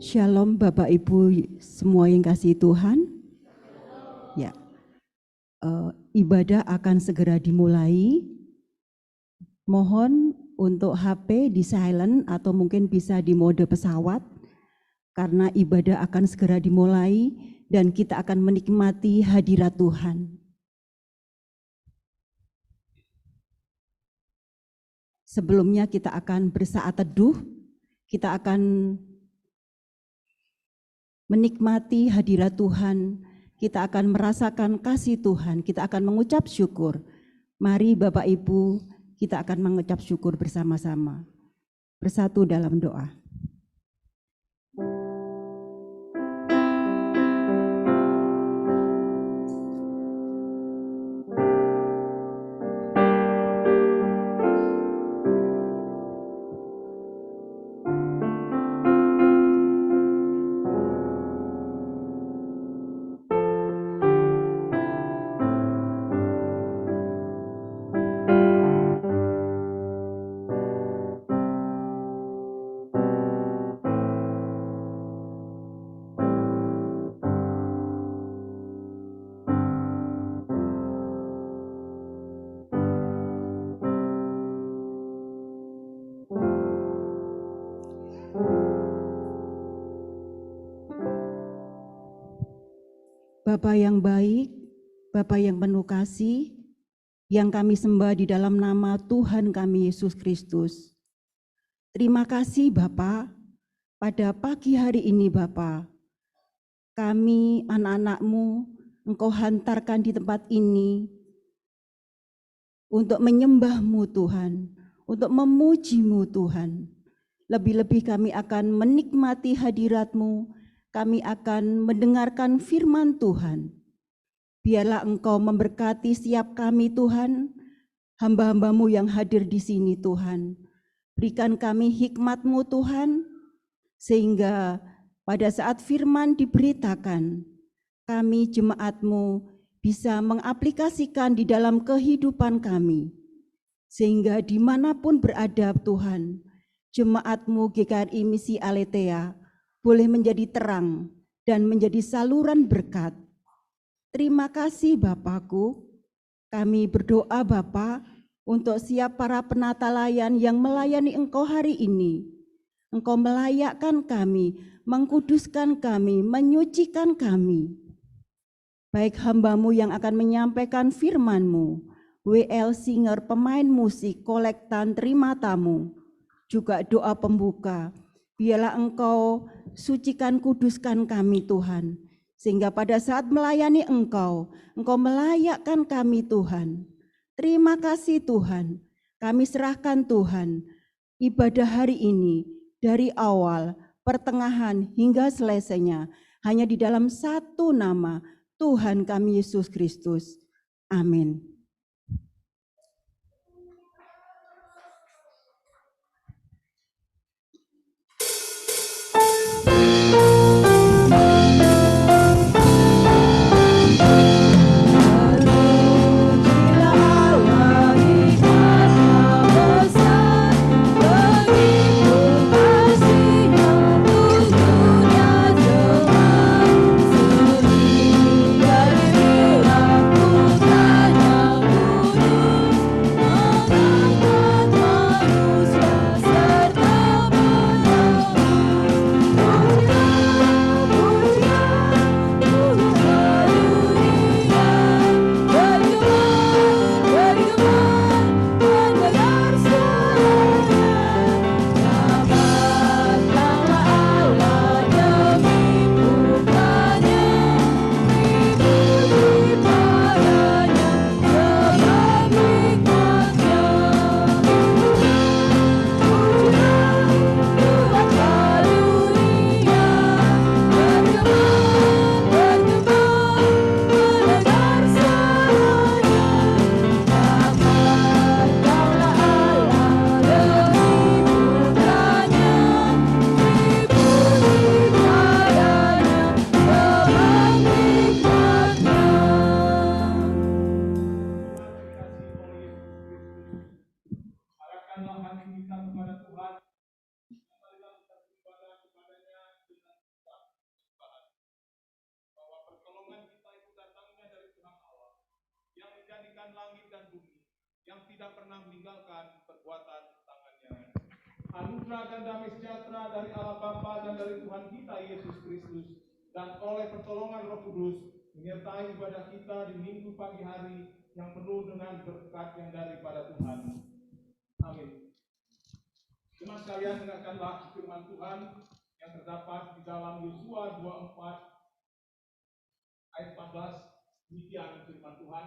Shalom Bapak Ibu semua yang kasih Tuhan. Ya, ibadah akan segera dimulai. Mohon untuk HP di silent atau mungkin bisa di mode pesawat karena ibadah akan segera dimulai dan kita akan menikmati hadirat Tuhan. Sebelumnya kita akan bersaat teduh, kita akan menikmati hadirat Tuhan, kita akan merasakan kasih Tuhan, kita akan mengucap syukur. Mari Bapak Ibu, kita akan mengucap syukur bersama-sama. Bersatu dalam doa. Bapa yang baik, Bapa yang penuh kasih, yang kami sembah di dalam nama Tuhan kami Yesus Kristus. Terima kasih Bapa, pada pagi hari ini Bapa, kami anak-anak-Mu, Engkau hantarkan di tempat ini untuk menyembah-Mu Tuhan, untuk memuji-Mu Tuhan. Lebih-lebih kami akan menikmati hadirat-Mu, kami akan mendengarkan firman Tuhan. Biarlah Engkau memberkati setiap kami Tuhan, hamba-hamba-Mu yang hadir di sini Tuhan. Berikan kami hikmat-Mu Tuhan, sehingga pada saat firman diberitakan, kami jemaat-Mu bisa mengaplikasikan di dalam kehidupan kami. Sehingga dimanapun berada Tuhan, jemaat-Mu GKRI Misi Aletheia boleh menjadi terang dan menjadi saluran berkat. Terima kasih Bapakku, kami berdoa Bapa untuk siap para penata layan yang melayani Engkau hari ini. Engkau melayakkan kami, mengkuduskan kami, menyucikan kami. Baik hamba-Mu yang akan menyampaikan firman-Mu, WL Singer, pemain musik, kolektan, terima tamu, juga doa pembuka. Biarlah Engkau sucikan, kuduskan kami Tuhan, sehingga pada saat melayani Engkau melayakkan kami Tuhan. Terima kasih Tuhan, kami serahkan Tuhan ibadah hari ini dari awal, pertengahan hingga selesainya hanya di dalam satu nama Tuhan kami Yesus Kristus. Amin. Aku tanya menciptakan langit dan bumi, yang tidak pernah meninggalkan perbuatan tangannya. Anugerah dan damai sejahtera dari Allah Bapa dan dari Tuhan kita Yesus Kristus, dan oleh pertolongan Roh Kudus, menyertai ibadah kita di minggu pagi hari yang penuh dengan berkat yang daripada Tuhan. Amin. Jemaat sekalian, dengarkanlah firman Tuhan yang terdapat di dalam Yosua 24 ayat 14. Demikian firman Tuhan.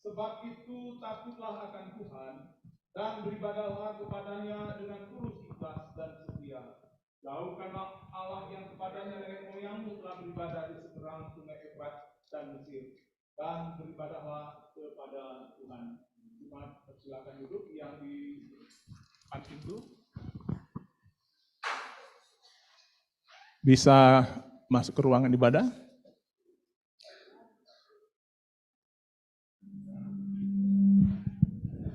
Sebab itu takutlah akan Tuhan dan beribadahlah kepadanya dengan tulus ikhlas dan setia. Jauhkanlah Allah yang kepadanya nenek moyangmu telah beribadah di seberang sungai Efrat dan Mesir, dan beribadahlah kepada Tuhan. Jemaat, silakan duduk yang di pintu. Bisa masuk ke ruangan ibadah.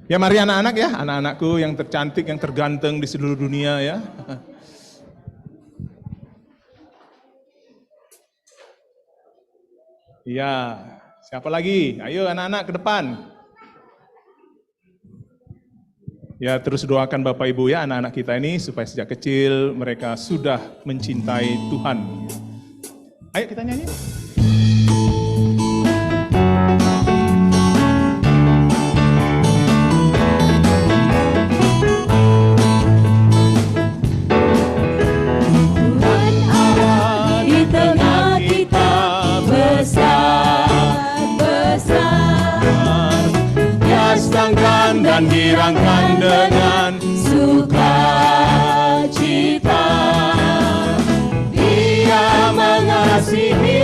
Ya mari anak-anak ya, anak-anakku yang tercantik, yang terganteng di seluruh dunia ya. Iya, siapa lagi? Ayo anak-anak ke depan. Ya terus doakan Bapak Ibu ya anak-anak kita ini supaya sejak kecil mereka sudah mencintai Tuhan. Ayo kita nyanyi. Dan girangkan dengan sukacita. Dia mengasihi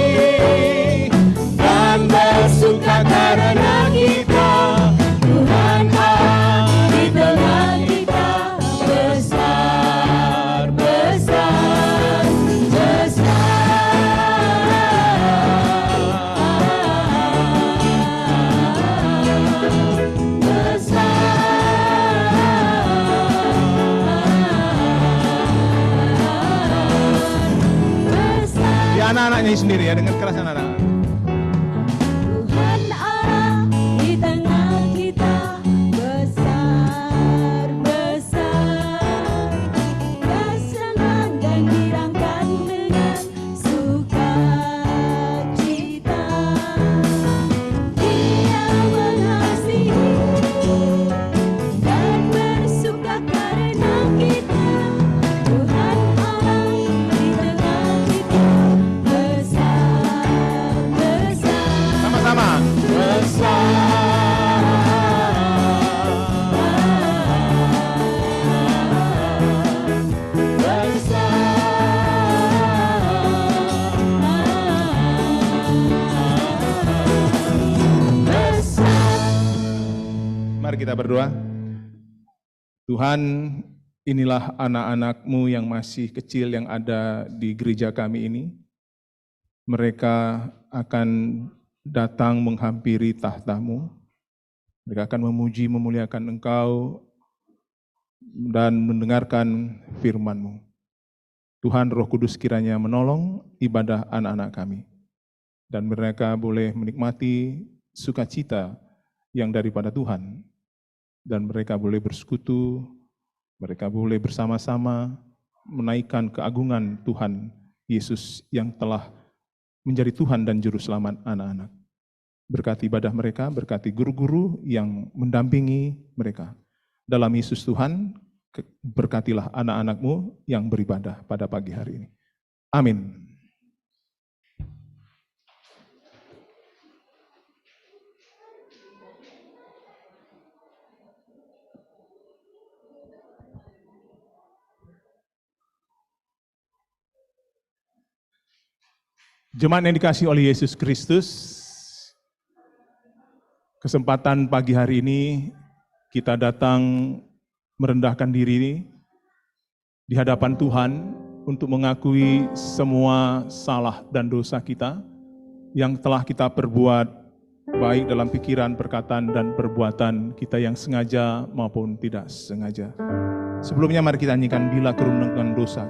dan bersuka karena kita. Tuhan Allah di tengah kita besar, besar, besar. Anak-anak nyanyi sendiri ya, dengan keras anak-anak. Tuhan Allah di tengah kita besar, besar, kesenangan dan dirangkan dengan sukacita. Dia mengasihi dan bersuka karena kita. Tuhan Allah di tengah kita sama-sama Mari kita berdoa. Tuhan, inilah anak-anak-Mu yang masih kecil yang ada di gereja kami ini. Mereka akan datang menghampiri tahta-Mu. Mereka akan memuji, memuliakan Engkau, dan mendengarkan firman-Mu. Tuhan Roh Kudus kiranya menolong ibadah anak-anak kami. Dan mereka boleh menikmati sukacita yang daripada Tuhan. Dan mereka boleh bersekutu, mereka boleh bersama-sama menaikkan keagungan Tuhan Yesus yang telah menjadi Tuhan dan Juru Selamat anak-anak. Berkati ibadah mereka, berkati guru-guru yang mendampingi mereka. Dalam Yesus Tuhan, berkatilah anak-anak-Mu yang beribadah pada pagi hari ini. Amin. Jemaat yang dikasihi oleh Yesus Kristus, kesempatan pagi hari ini kita datang merendahkan diri di hadapan Tuhan untuk mengakui semua salah dan dosa kita yang telah kita perbuat baik dalam pikiran, perkataan, dan perbuatan kita yang sengaja maupun tidak sengaja. Sebelumnya mari kita nyanyikan Bila Kerunungan Dosa.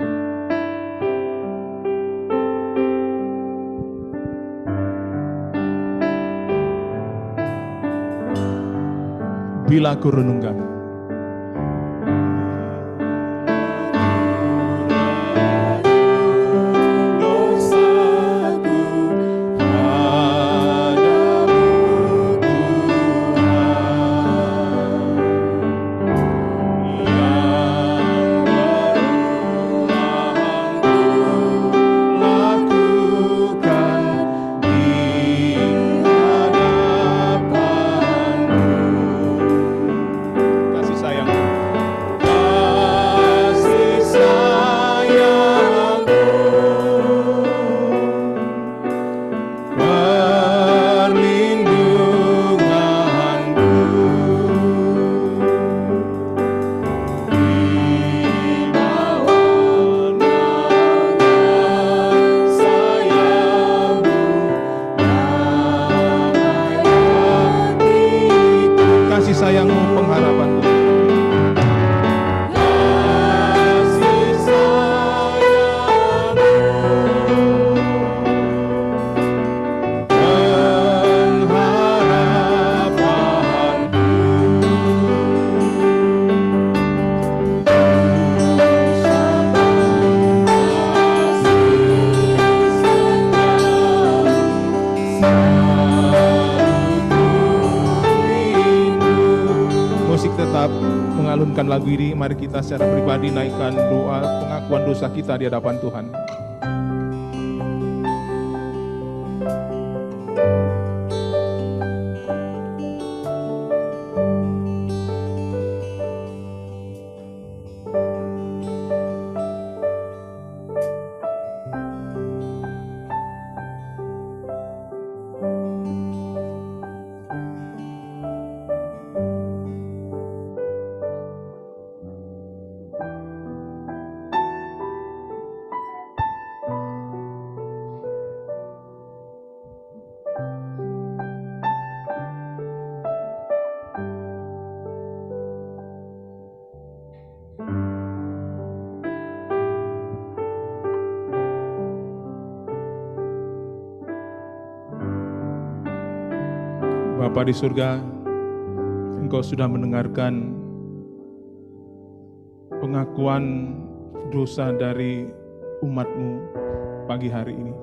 bila ku renungkan. Mengalunkan lagu ini, mari kita secara pribadi naikkan doa pengakuan dosa kita di hadapan Tuhan. Bapa di surga, Engkau sudah mendengarkan pengakuan dosa dari umat-Mu pagi hari ini.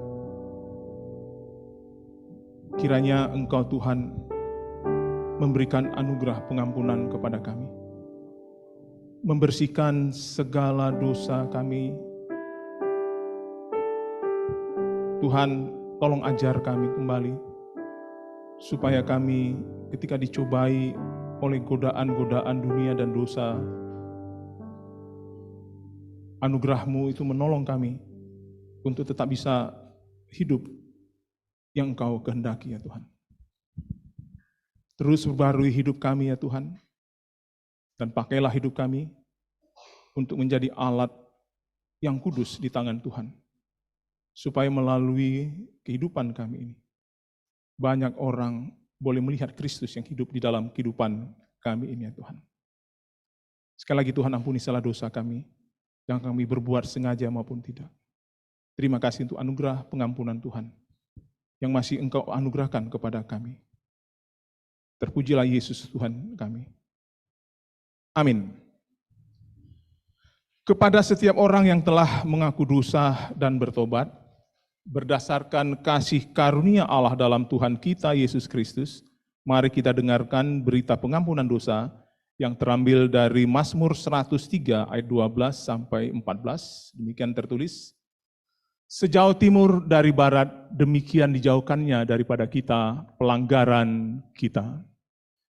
Kiranya Engkau Tuhan memberikan anugerah pengampunan kepada kami, membersihkan segala dosa kami. Tuhan, tolong ajar kami kembali, supaya kami ketika dicobai oleh godaan-godaan dunia dan dosa, anugerah-Mu itu menolong kami untuk tetap bisa hidup yang Engkau kehendaki ya Tuhan. Terus perbarui hidup kami ya Tuhan, dan pakailah hidup kami untuk menjadi alat yang kudus di tangan Tuhan, supaya melalui kehidupan kami ini, banyak orang boleh melihat Kristus yang hidup di dalam kehidupan kami ini ya Tuhan. Sekali lagi Tuhan, ampuni salah dosa kami yang kami berbuat sengaja maupun tidak. Terima kasih untuk anugerah pengampunan Tuhan yang masih Engkau anugerahkan kepada kami. Terpujilah Yesus Tuhan kami. Amin. Kepada setiap orang yang telah mengaku dosa dan bertobat, berdasarkan kasih karunia Allah dalam Tuhan kita Yesus Kristus, mari kita dengarkan berita pengampunan dosa yang terambil dari Mazmur 103 ayat 12 sampai 14. Demikian tertulis, sejauh timur dari barat, demikian dijauhkannya daripada kita pelanggaran kita.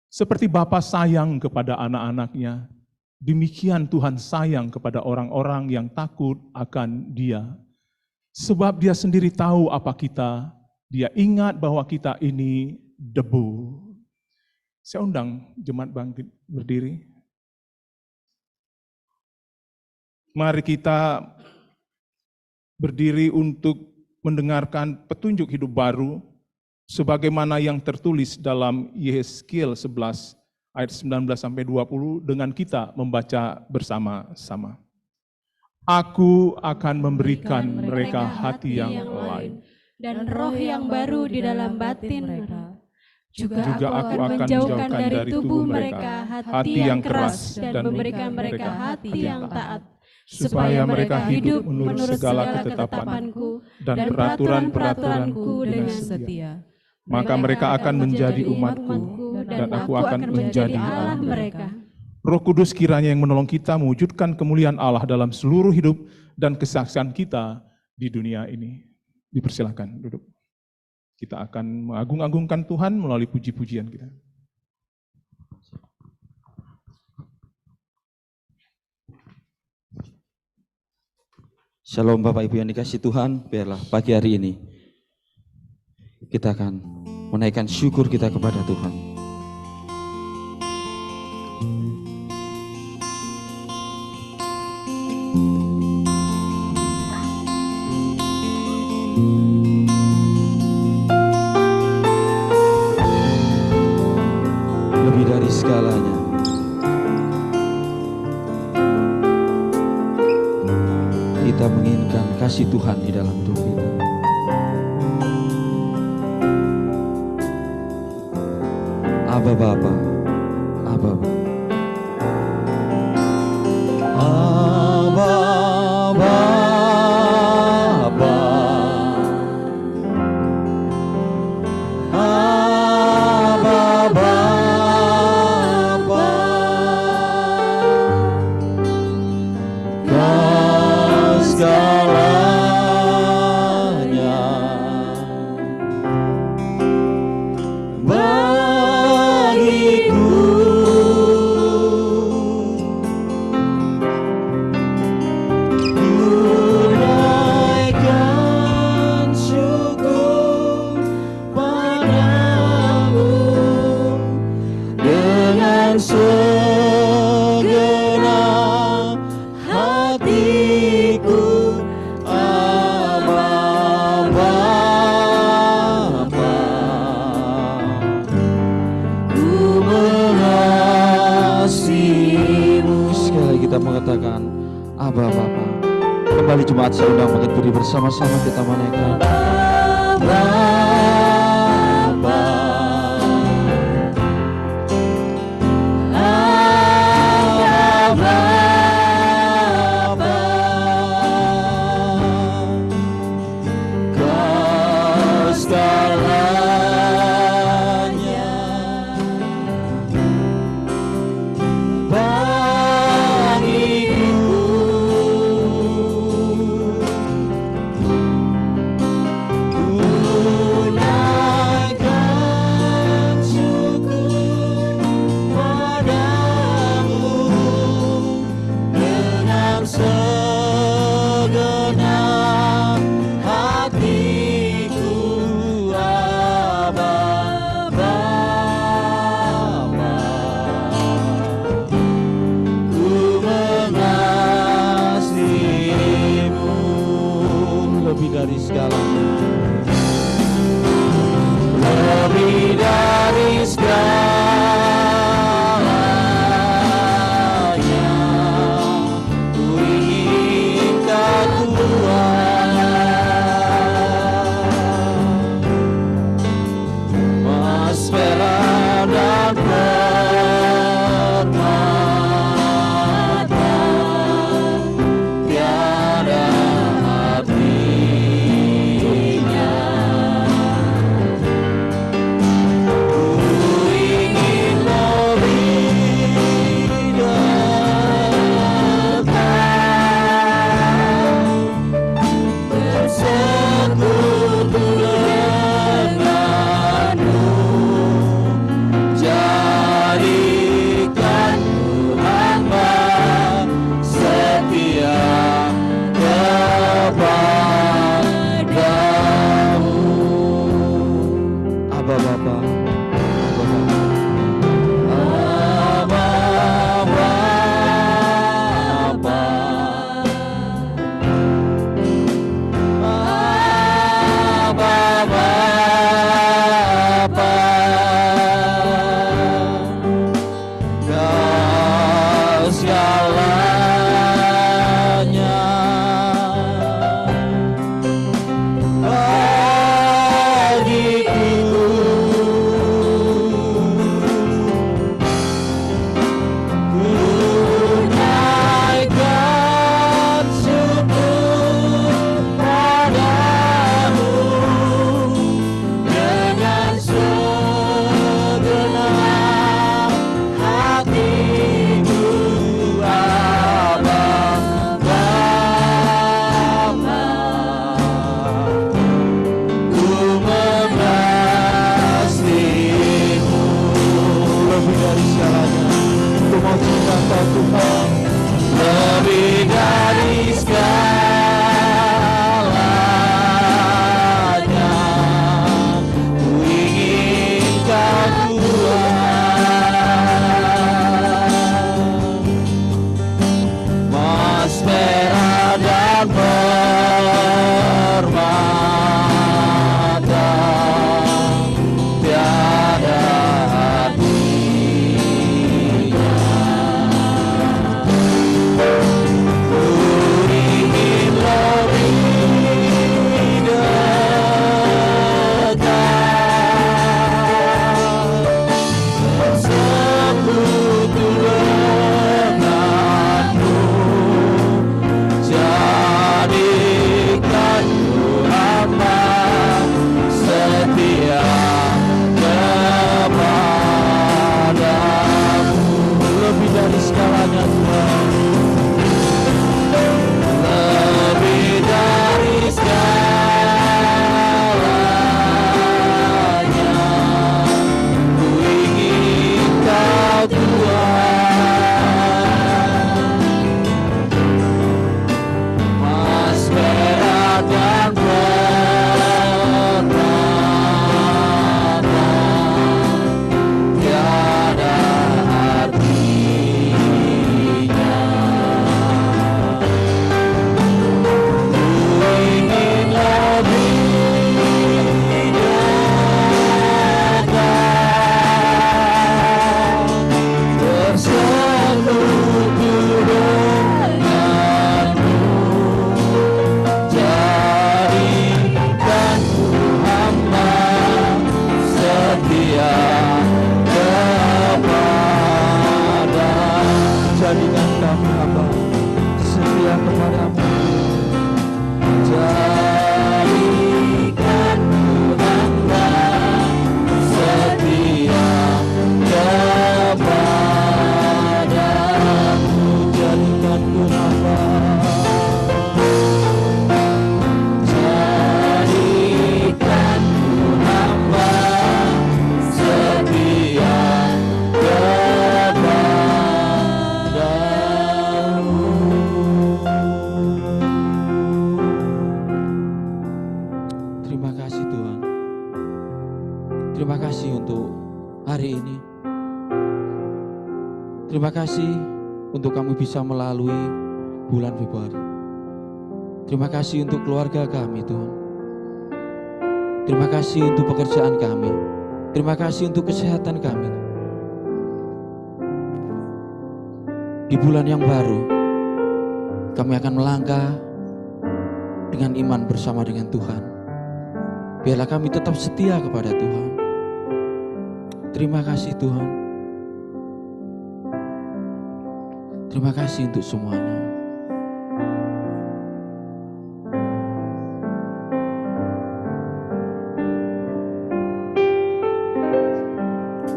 Seperti Bapa sayang kepada anak-anaknya, demikian Tuhan sayang kepada orang-orang yang takut akan Dia. Sebab Dia sendiri tahu apa kita, Dia ingat bahwa kita ini debu. Saya undang jemaat bangkit berdiri. Mari kita berdiri untuk mendengarkan petunjuk hidup baru, sebagaimana yang tertulis dalam Yehezkiel 11 ayat 19 sampai 20 dengan kita membaca bersama-sama. Aku akan memberikan mereka hati yang lain dan roh yang baru di dalam batin mereka. Juga aku akan menjauhkan dari tubuh mereka hati yang keras dan memberikan mereka hati yang taat, supaya mereka hidup menurut segala ketetapanku dan peraturan-peraturanku dengan setia. Maka mereka akan menjadi umatku dan aku akan menjadi Allah mereka. Roh Kudus kiranya yang menolong kita mewujudkan kemuliaan Allah dalam seluruh hidup dan kesaksian kita di dunia ini. Dipersilakan duduk. Kita akan mengagung-agungkan Tuhan melalui puji-pujian kita. Shalom Bapak Ibu yang dikasihi Tuhan, biarlah pagi hari ini kita akan menaikkan syukur kita kepada Tuhan. Lebih dari segalanya, kita menginginkan kasih Tuhan di dalam hidup kita. Aba Bapa, Aba Bapa. Aba Bapa, Aba Bapa, Kau segalanya bagiku. Tunaikan syukur padamu dengan segenap hatiku. Aba Bapa, ku mengasihimu. Sekali lagi kita mengatakan Aba Bapa. Kembali jemaat saya undang bangkit berdiri bersama-sama kita menaikkan Aba Bapa, Aba Bapa, Kau segalanya bagiku. Tunaikan syukur padamu dengan segenap hatiku. Aba Bapa, ku mengasihimu lebih dari segalanya, lebih dari segalanya. Ku inginkan Tuhan, emas, perak dan permata tiada artinya. Ku ingin lebih dekat bersekutu denganmu. Jadikan ku hamba setia kepadamu. Aba Bapa, Aba Bapa, Aba Bapa, Kau segalanya bagiku. Terima kasih untuk hari ini. Terima kasih untuk kami bisa melalui bulan Februari. Terima kasih untuk keluarga kami, Tuhan. Terima kasih untuk pekerjaan kami. Terima kasih untuk kesehatan kami. Di bulan yang baru, kami akan melangkah dengan iman bersama dengan Tuhan. Biarlah kami tetap setia kepada Tuhan. Terima kasih Tuhan. Terima kasih untuk semuanya.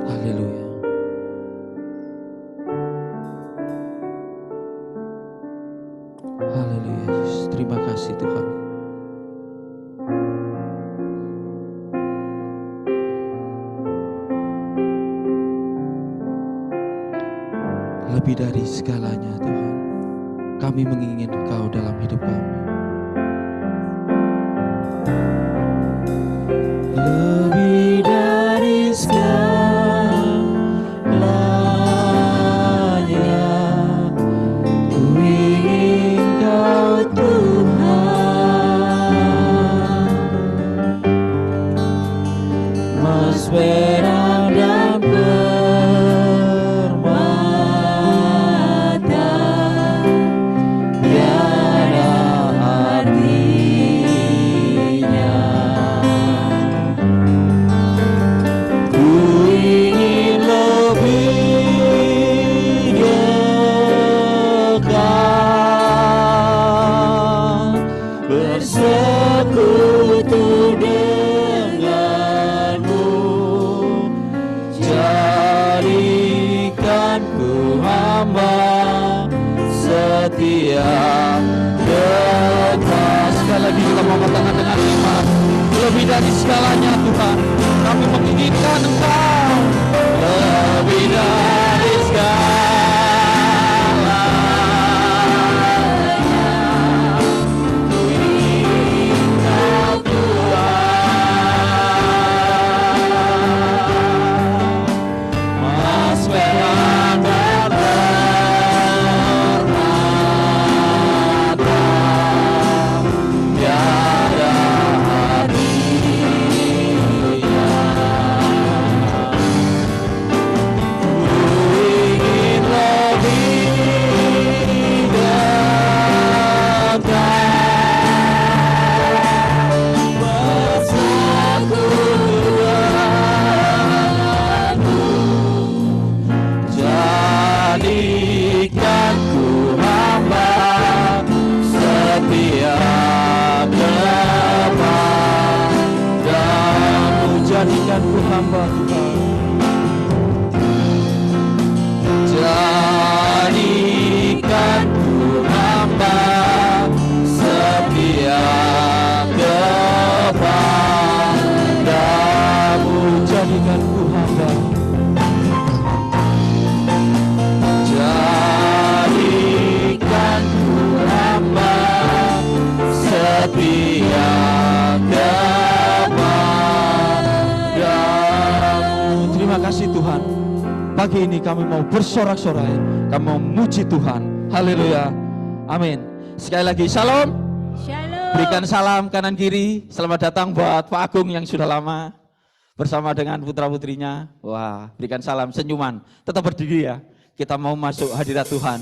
Haleluya. Haleluya Yesus. Terima kasih Tuhan. Lebih dari segalanya Tuhan, kami menginginkan Engkau dalam hidup kami. Lebih dari segalanya, ku ingin Kau Tuhan, Mas perang dan bersekutu denganmu, jadikanku hamba setia dekat. Sekali lagi kita mau katakan dengan iman, lebih dari segalanya Tuhan, kami menginginkan Engkau. Lebih dari jadikanku hamba Tuhan, jadikanku hamba setia kepadamu, jadikanku hamba, jadikanku hamba setia kepadamu. Terima kasih Tuhan. Pagi ini kami mau bersorak-sorai, kami mau memuji Tuhan. Haleluya. Amin. Sekali lagi shalom. Shalom. Berikan salam kanan kiri. Selamat datang buat Pak Agung yang sudah lama bersama dengan putra-putrinya. Wah, berikan salam senyuman. Tetap berdiri ya. Kita mau masuk hadirat Tuhan.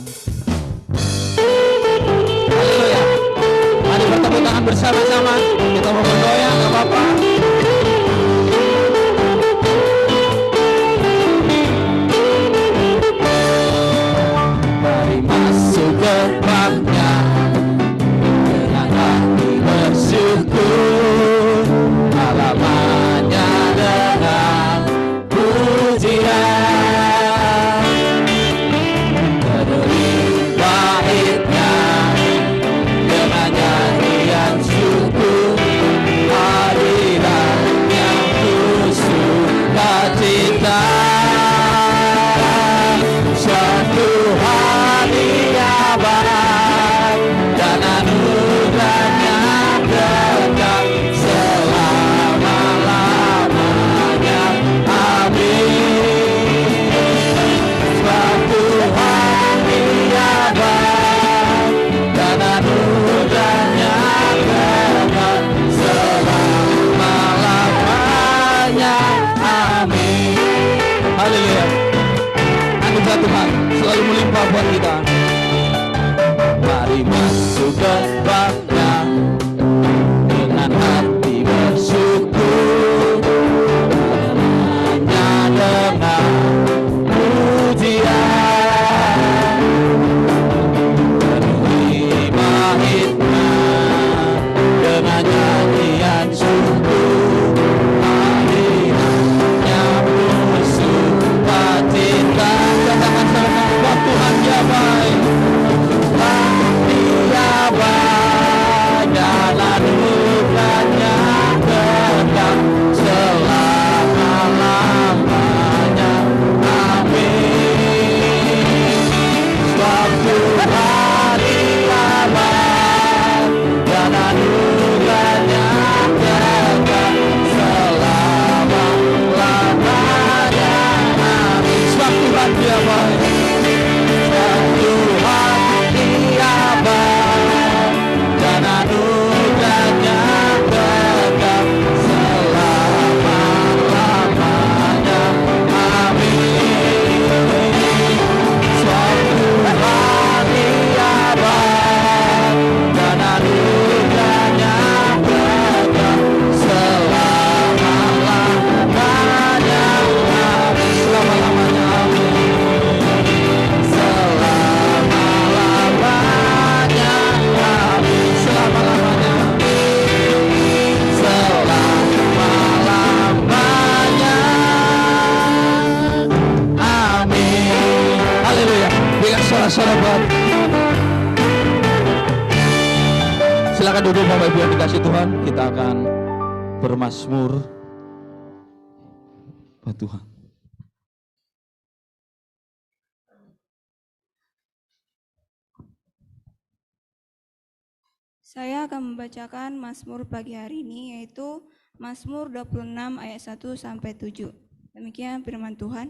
Haleluya. Mari bertepuk tangan bersama-sama. Kita mau berdoa, enggak apa-apa. Masuk gerbangnya dengan hati bersyukur, halamannya dengan pujian, peduli baitnya dengan nyanyian syukur, hadirat yang khusus sukacita. Satu hari abad dan anugerahnya kekal selama-lamanya. Haleluya. Anugerah Tuhan selalu melimpah buat kita. Mari masuk ke bangga dengan hati bersyukur, hanya dengan pujian, menerima hikmat dengan nyanyian syukur. Hadiratnya musuh sukacita. Katakan sama Bapa Tuhan ya baik. Dia baik dan anugerahnya kekal selama-lamanya. Amin. Suatu hari abad dan anugerahnya kekal selama-lamanya. Amin. Suatu hari abad. Dan anugerahnya kekal selama-lamanya. Amin. Suatu hari abad dan anugerahnya kekal selama-lamanya. Amin. Selama-lamanya. Sahabat, silakan duduk Bapak Ibu yang dikasih Tuhan. Kita akan bermazmur buat Tuhan. Saya akan membacakan Mazmur pagi hari ini, yaitu Mazmur 26 ayat 1 sampai 7. Demikian firman Tuhan.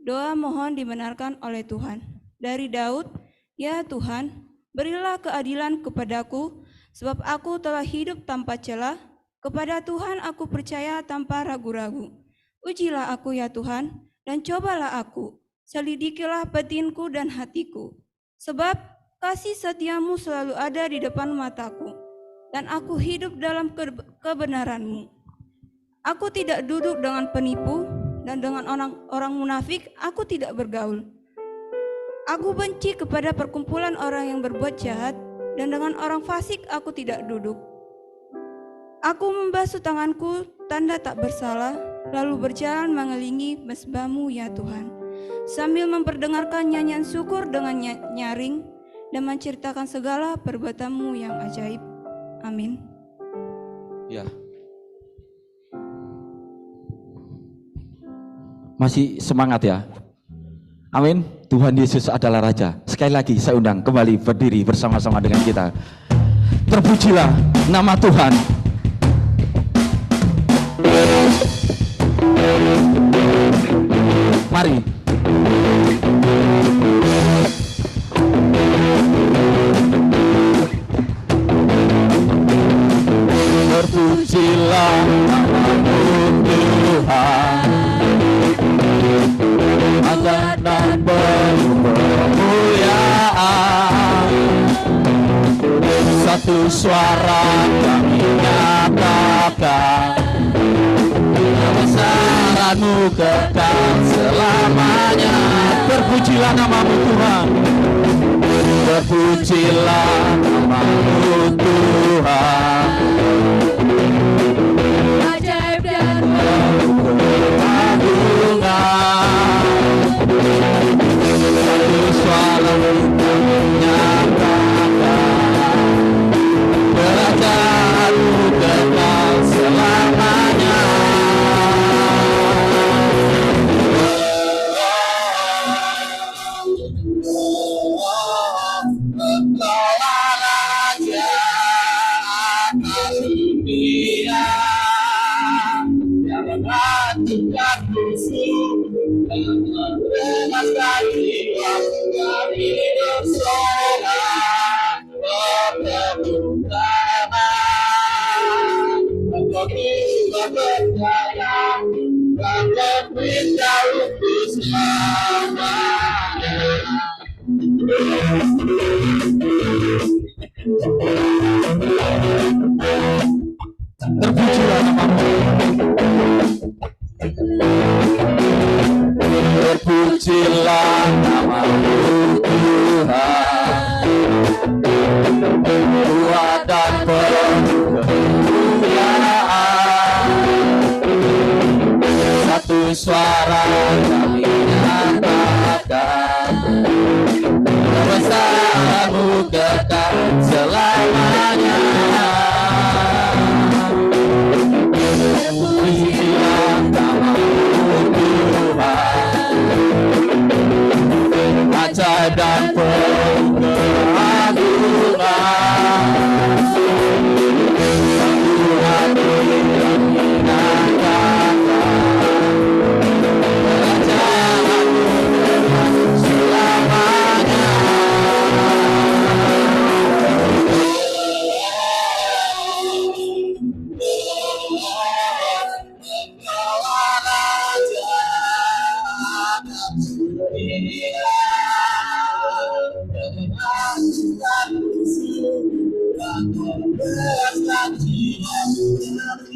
Doa mohon dibenarkan oleh Tuhan. Dari Daud, ya Tuhan, berilah keadilan kepadaku, sebab aku telah hidup tanpa celah. Kepada Tuhan aku percaya tanpa ragu-ragu. Ujilah aku ya Tuhan, dan cobalah aku. Selidikilah batinku dan hatiku. Sebab kasih setiamu selalu ada di depan mataku, dan aku hidup dalam kebenaran-Mu. Aku tidak duduk dengan penipu, dan dengan orang munafik aku tidak bergaul. Aku benci kepada perkumpulan orang yang berbuat jahat, dan dengan orang fasik aku tidak duduk. Aku membasuh tanganku tanda tak bersalah, lalu berjalan mengelilingi mezbah-Mu ya Tuhan, sambil memperdengarkan nyanyian syukur dengan nyaring, dan menceritakan segala perbuatan-Mu yang ajaib. Amin. Ya. Masih semangat ya? Amin. Tuhan Yesus adalah Raja. Sekali lagi saya undang kembali berdiri bersama-sama dengan kita. Terpujilah nama Tuhan. Mari. Terpujilah nama-Mu Tuhan. Agar dan kemuliaan, satu suara kami nyatakan, kebesaran-Mu kekal selamanya. Terpujilah nama-Mu Tuhan. Terpujilah nama-Mu Tuhan. Ajaib dan satu suara menyatakan, kerajaan-Mu kekal selamanya. Engkau-lah Raja atas dunia, yang mengaturkan musuh dan membebaskan jiwa dari dosa. Bertemu tangan, engkau juga percaya, bahkan berjauh Terpujilah namamu. Terpujilah namamu Tuhan. Kuat dan penuh kemuliaan. Satu suara kami nyatakan, kebesaran-Mu kekal selamanya. Terpujilah namamu Tuhan. Ajaib dan penuh keagungan. Satu hati yang menyatakan,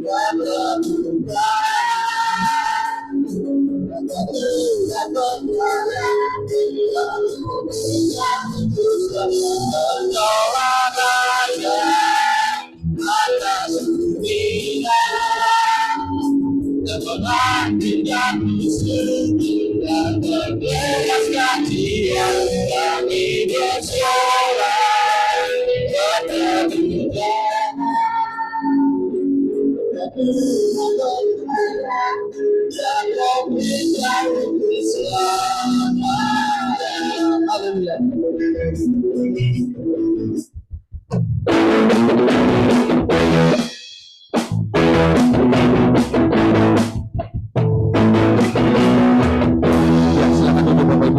kerajaan-Mu kekal selamanya.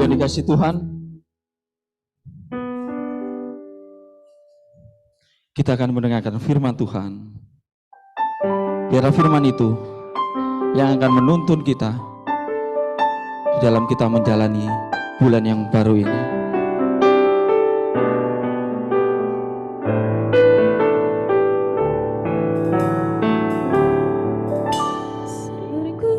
Dikasih Tuhan, kita akan mendengarkan firman Tuhan. Biarlah firman itu yang akan menuntun kita di dalam kita menjalani bulan yang baru ini. Sering ku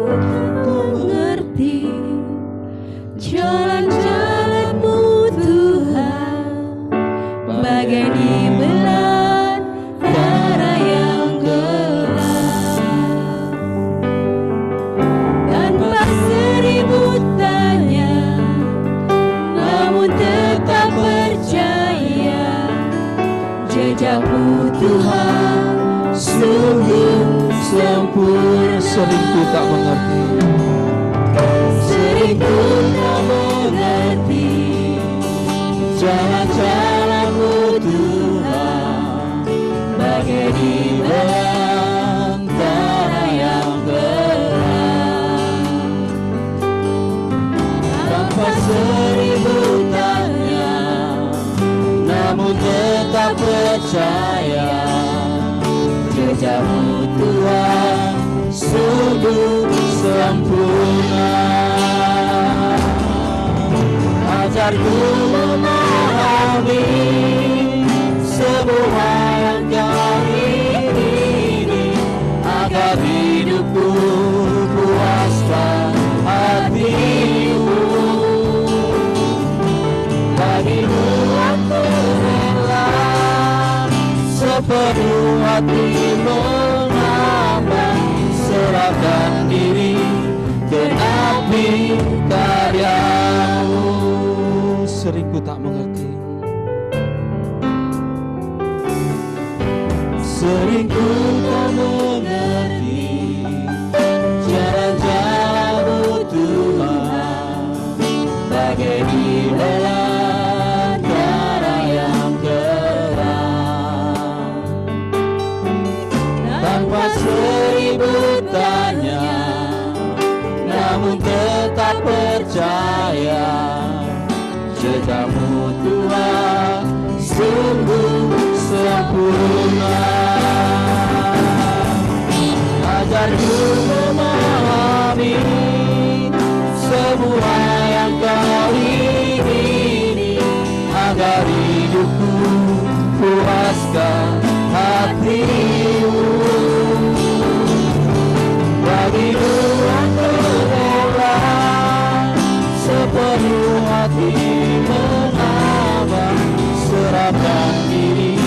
tak mengerti, sering ku tak mengerti jalan-jalan-Mu Tuhan, bagai di belantara yang gelap. Tanpa seribu tanya, namun tetap percaya, jejak-Mu Tuhan sungguh sempurna. Ajarku memahami semua yang Kau ingini, agar hidupku puaskan hati-Mu. Bagi-Mu aku rela sepenuh hati menambah, serahkan diri ke api karya-Mu. Sering ku tak mengerti, sering ku tak mengerti jalan-jalan-Mu Tuhan, bagai di belantara yang gelap. Tanpa seribu tanya, namun tetap percaya, jejak-Mu Tuhan sungguh sempurna. Ajarku memahami jalani semua yang kau ingini, agar hidupku puaskan hatimu. Bagimu aku rela sepenuh hati menyembah, serahkan diri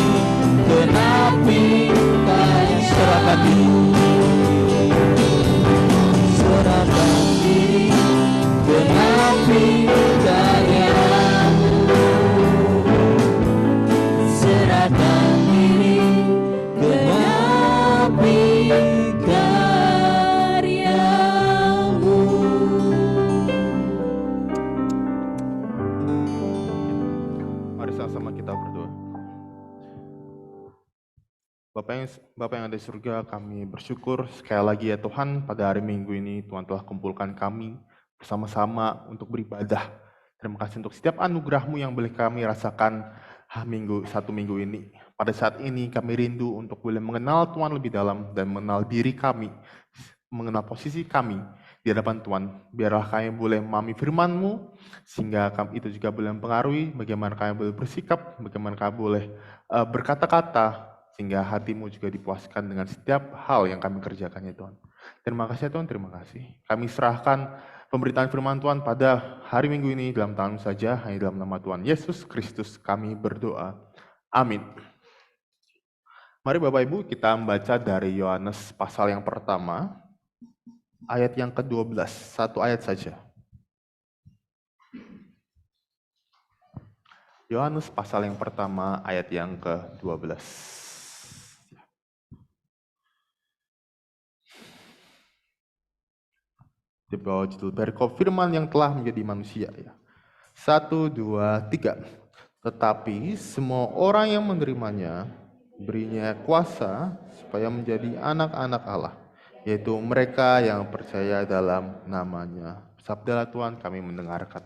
ke napi kasih, serahkan diri, serahkan diri ke napi karyamu, serahkan diri ke napi karyamu. Mari sama-sama kita berdoa. Bapak yang ada di surga, kami bersyukur sekali lagi ya Tuhan, pada hari Minggu ini Tuhan telah kumpulkan kami bersama-sama untuk beribadah. Terima kasih untuk setiap anugerah-Mu yang boleh kami rasakan satu minggu ini. Pada saat ini kami rindu untuk boleh mengenal Tuhan lebih dalam dan mengenal diri kami, mengenal posisi kami di hadapan Tuhan. Biarlah kami boleh memahami firman-Mu, sehingga itu juga boleh mempengaruhi bagaimana kami boleh bersikap, bagaimana kami boleh berkata-kata, sehingga hatimu juga dipuaskan dengan setiap hal yang kami kerjakan ya Tuhan. Terima kasih ya Tuhan, terima kasih. Kami serahkan pemberitaan firman Tuhan pada hari Minggu ini dalam tangan saja, hanya dalam nama Tuhan Yesus Kristus kami berdoa. Amin. Mari Bapak Ibu kita membaca dari Yohanes pasal yang pertama, ayat yang ke-12, satu ayat saja. Yohanes pasal yang pertama, ayat yang ke-12. Di bawah judul perikop firman yang telah menjadi manusia ya. 1, 2, 3. Tetapi semua orang yang menerimanya berinya kuasa supaya menjadi anak-anak Allah, yaitu mereka yang percaya dalam namanya. Sabda Tuhan kami mendengarkan.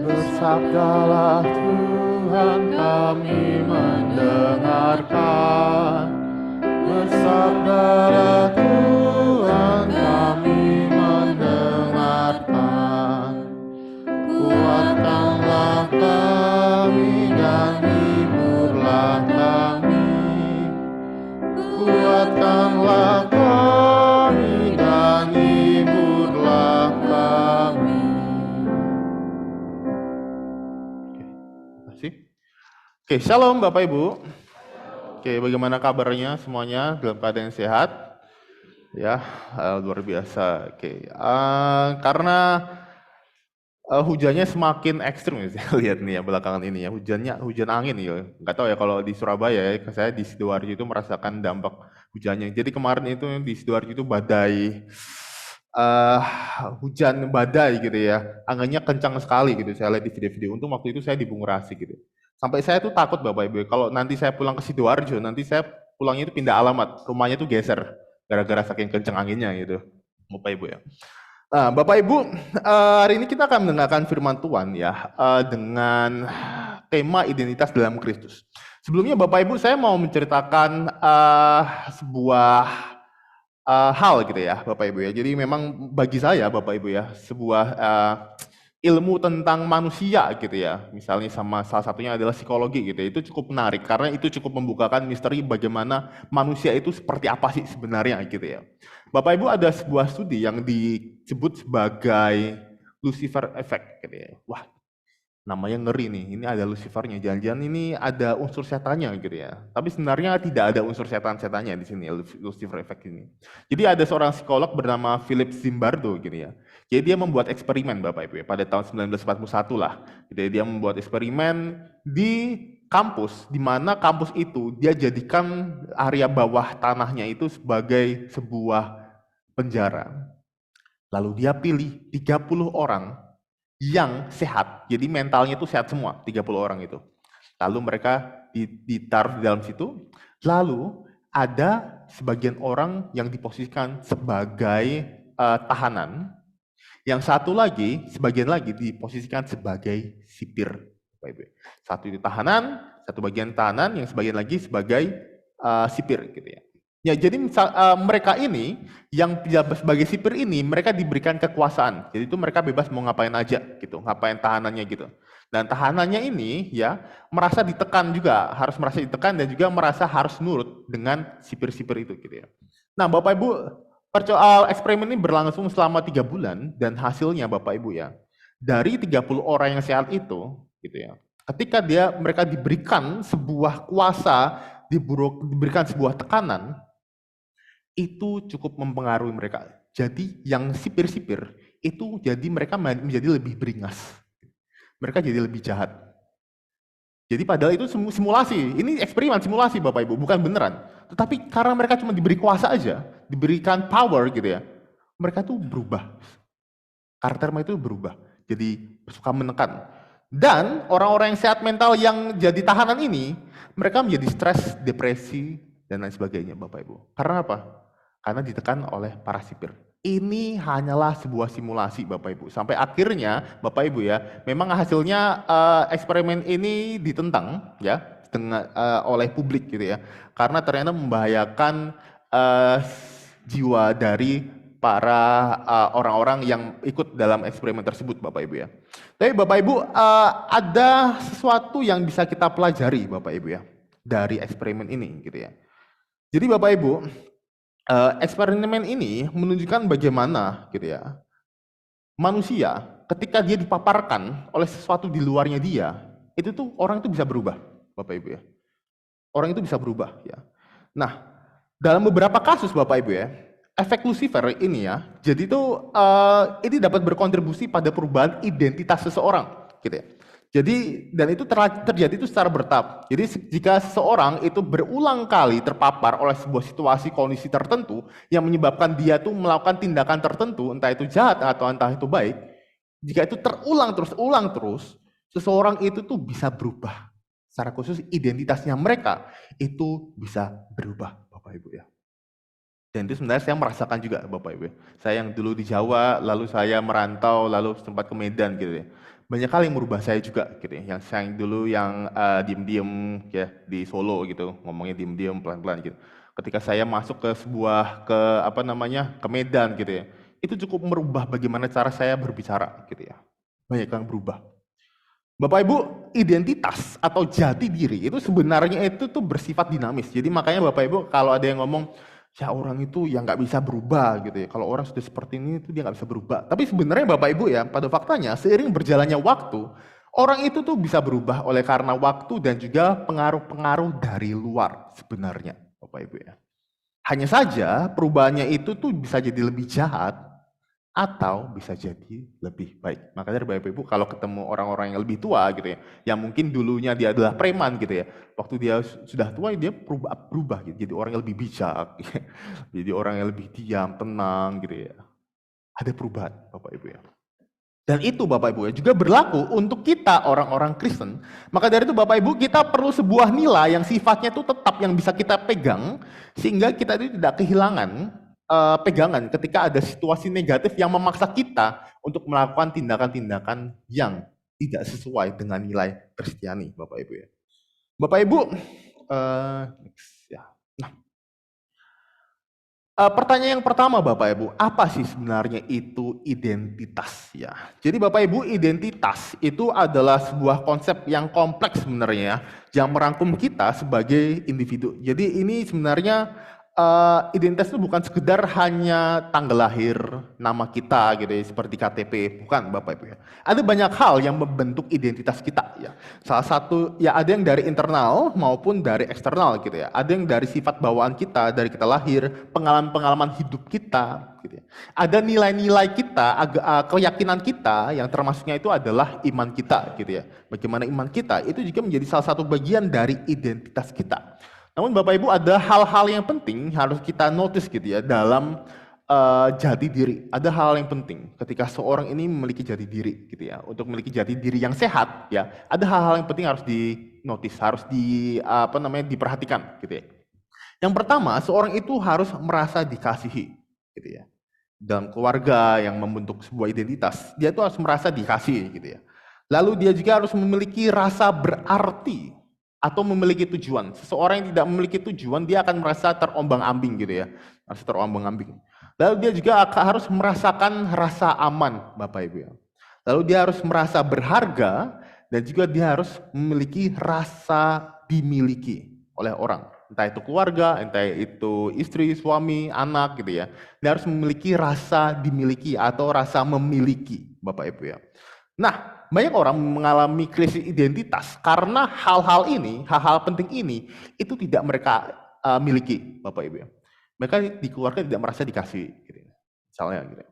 Bersabdalah Tuhan kami mendengarkan. Bersabdalah Tuhan kami mendengarkan. Kuatkanlah kami dan hiburlah kami. Kuatkanlah kami dan hiburlah kami. Oke, shalom Bapak Ibu. Oke, bagaimana kabarnya semuanya? Dalam keadaan sehat? Ya, luar biasa. Oke, karena hujannya semakin ekstrim ya, saya lihat nih ya belakangan ini ya, hujan angin ya. Nggak tahu ya kalau di Surabaya ya, saya di Sidoarjo itu merasakan dampak hujannya. Jadi kemarin itu di Sidoarjo itu badai, hujan badai gitu ya, anginnya kencang sekali gitu. Saya lihat di video-video. Untung waktu itu saya di Bungurasi gitu. Sampai saya tuh takut Bapak Ibu, kalau nanti saya pulang ke Sidoarjo, nanti saya pulangnya itu pindah alamat, rumahnya tuh geser, gara-gara saking kenceng anginnya gitu, Bapak Ibu ya. Nah, Bapak Ibu, hari ini kita akan mendengarkan firman Tuhan ya, dengan tema identitas dalam Kristus. Sebelumnya Bapak Ibu, saya mau menceritakan sebuah hal gitu ya, Bapak Ibu ya. Jadi memang bagi saya Bapak Ibu ya, sebuah ilmu tentang manusia gitu ya, misalnya sama salah satunya adalah psikologi gitu ya, itu cukup menarik karena itu cukup membukakan misteri bagaimana manusia itu seperti apa sih sebenarnya gitu ya. Bapak Ibu, ada sebuah studi yang disebut sebagai Lucifer Effect gitu ya. Wah, namanya ngeri nih, ini ada Lucifernya, jangan-jangan ini ada unsur setannya gitu ya. Tapi sebenarnya tidak ada unsur setan-setannya di sini, Lucifer Effect ini. Jadi ada seorang psikolog bernama Philip Zimbardo gitu ya. Jadi dia membuat eksperimen Bapak Ibu ya, pada tahun 1941 lah. Jadi dia membuat eksperimen di kampus, di mana kampus itu dia jadikan area bawah tanahnya itu sebagai sebuah penjara. Lalu dia pilih 30 orang yang sehat, jadi mentalnya itu sehat semua, 30 orang itu. Lalu mereka ditaruh di dalam situ, lalu ada sebagian orang yang diposisikan sebagai tahanan, yang satu lagi, sebagian lagi diposisikan sebagai sipir. Satu itu tahanan, satu bagian tahanan, yang sebagian lagi sebagai sipir gitu ya. Ya, jadi mereka ini yang sebagai sipir ini mereka diberikan kekuasaan. Jadi itu mereka bebas mau ngapain aja gitu, ngapain tahanannya gitu. Dan tahanannya ini ya merasa ditekan juga, harus merasa ditekan dan juga merasa harus nurut dengan sipir-sipir itu gitu ya. Nah, Bapak Ibu, eksperimen ini berlangsung selama 3 bulan dan hasilnya Bapak Ibu ya, dari 30 orang yang sehat itu gitu ya. Ketika mereka diberikan sebuah kuasa, diberikan sebuah tekanan, itu cukup mempengaruhi mereka. Jadi yang sipir-sipir itu jadi mereka menjadi lebih beringas. Mereka jadi lebih jahat. Jadi padahal itu simulasi, ini eksperimen simulasi Bapak Ibu, bukan beneran. Tetapi karena mereka cuma diberi kuasa aja, diberikan power gitu ya, mereka tuh berubah. Karakter mereka itu berubah, jadi suka menekan. Dan orang-orang yang sehat mental yang jadi tahanan ini, mereka menjadi stres, depresi, dan lain sebagainya Bapak Ibu. Karena apa? Karena ditekan oleh para sipir. Ini hanyalah sebuah simulasi Bapak Ibu. Sampai akhirnya Bapak Ibu ya, memang hasilnya eksperimen ini ditentang ya oleh publik gitu ya. Karena ternyata membahayakan jiwa dari para orang-orang yang ikut dalam eksperimen tersebut Bapak Ibu ya. Tapi Bapak Ibu ada sesuatu yang bisa kita pelajari Bapak Ibu ya dari eksperimen ini gitu ya. Jadi Bapak Ibu, eksperimen ini menunjukkan bagaimana gitu ya, manusia ketika dia dipaparkan oleh sesuatu di luarnya dia, itu tuh orang itu bisa berubah, Bapak Ibu ya. Orang itu bisa berubah ya. Nah, dalam beberapa kasus Bapak Ibu ya, efek Lucifer ini ya, jadi itu ini dapat berkontribusi pada perubahan identitas seseorang, gitu ya. Jadi dan itu terjadi itu secara bertahap. Jadi jika seseorang itu berulang kali terpapar oleh sebuah situasi kondisi tertentu yang menyebabkan dia tuh melakukan tindakan tertentu, entah itu jahat atau entah itu baik, jika itu terulang terus, seseorang itu tuh bisa berubah. Secara khusus identitasnya mereka itu bisa berubah, Bapak Ibu ya. Dan itu sebenarnya saya merasakan juga Bapak Ibu. Saya yang dulu di Jawa, lalu saya merantau, lalu sempat ke Medan gitu ya. Banyak hal yang merubah saya juga gitu ya. Yang saya dulu yang diem-diem ya di Solo gitu, ngomongnya diem-diem pelan-pelan gitu. Ketika saya masuk ke ke Medan gitu ya. Itu cukup merubah bagaimana cara saya berbicara gitu ya. Banyak yang berubah. Bapak Ibu, identitas atau jati diri itu sebenarnya itu tuh bersifat dinamis. Jadi makanya Bapak Ibu kalau ada yang ngomong ya orang itu yang nggak bisa berubah gitu ya. Kalau orang sudah seperti ini itu dia nggak bisa berubah. Tapi sebenarnya Bapak Ibu ya, pada faktanya seiring berjalannya waktu, orang itu tuh bisa berubah oleh karena waktu dan juga pengaruh-pengaruh dari luar sebenarnya Bapak Ibu ya. Hanya saja perubahannya itu tuh bisa jadi lebih jahat atau bisa jadi lebih baik. Makanya Bapak Ibu kalau ketemu orang-orang yang lebih tua gitu ya, yang mungkin dulunya dia adalah preman gitu ya, waktu dia sudah tua dia berubah gitu, jadi orang yang lebih bijak, jadi orang yang lebih diam, tenang gitu ya. Ada perubahan Bapak Ibu ya. Dan itu Bapak Ibu ya juga berlaku untuk kita orang-orang Kristen. Maka dari itu Bapak Ibu kita perlu sebuah nilai yang sifatnya itu tetap yang bisa kita pegang sehingga kita itu tidak kehilangan pegangan ketika ada situasi negatif yang memaksa kita untuk melakukan tindakan-tindakan yang tidak sesuai dengan nilai Kristiani, Bapak Ibu ya. Bapak Ibu, pertanyaan yang pertama Bapak Ibu, apa sih sebenarnya itu identitas ya? Jadi Bapak Ibu, identitas itu adalah sebuah konsep yang kompleks sebenarnya yang merangkum kita sebagai individu. Jadi ini sebenarnya identitas itu bukan sekedar hanya tanggal lahir, nama kita gitu ya, seperti KTP, bukan Bapak Ibu ya. Ada banyak hal yang membentuk identitas kita ya. Salah satu ya ada yang dari internal maupun dari eksternal gitu ya. Ada yang dari sifat bawaan kita dari kita lahir, pengalaman-pengalaman hidup kita gitu ya. Ada nilai-nilai kita, keyakinan kita yang termasuknya itu adalah iman kita gitu ya. Bagaimana iman kita itu juga menjadi salah satu bagian dari identitas kita. Namun Bapak Ibu ada hal-hal yang penting harus kita notice gitu ya dalam jati diri. Ada hal yang penting ketika seorang ini memiliki jati diri gitu ya. Untuk memiliki jati diri yang sehat ya, ada hal-hal yang penting harus di notice, harus diperhatikan gitu ya. Yang pertama, seorang itu harus merasa dikasihi gitu ya. Dalam keluarga yang membentuk sebuah identitas, dia itu harus merasa dikasihi gitu ya. Lalu dia juga harus memiliki rasa berarti atau memiliki tujuan. Seseorang yang tidak memiliki tujuan, dia akan merasa terombang-ambing gitu ya. Merasa terombang-ambing. Lalu dia juga harus merasakan rasa aman, Bapak Ibu ya. Lalu dia harus merasa berharga, dan juga dia harus memiliki rasa dimiliki oleh orang. Entah itu keluarga, entah itu istri, suami, anak gitu ya. Dia harus memiliki rasa dimiliki atau rasa memiliki, Bapak Ibu ya. Nah, banyak orang mengalami krisis identitas karena hal-hal ini, hal-hal penting ini, itu tidak mereka miliki, Bapak Ibu ya. Mereka di keluarga tidak merasa dikasih, gitu. Misalnya gitu.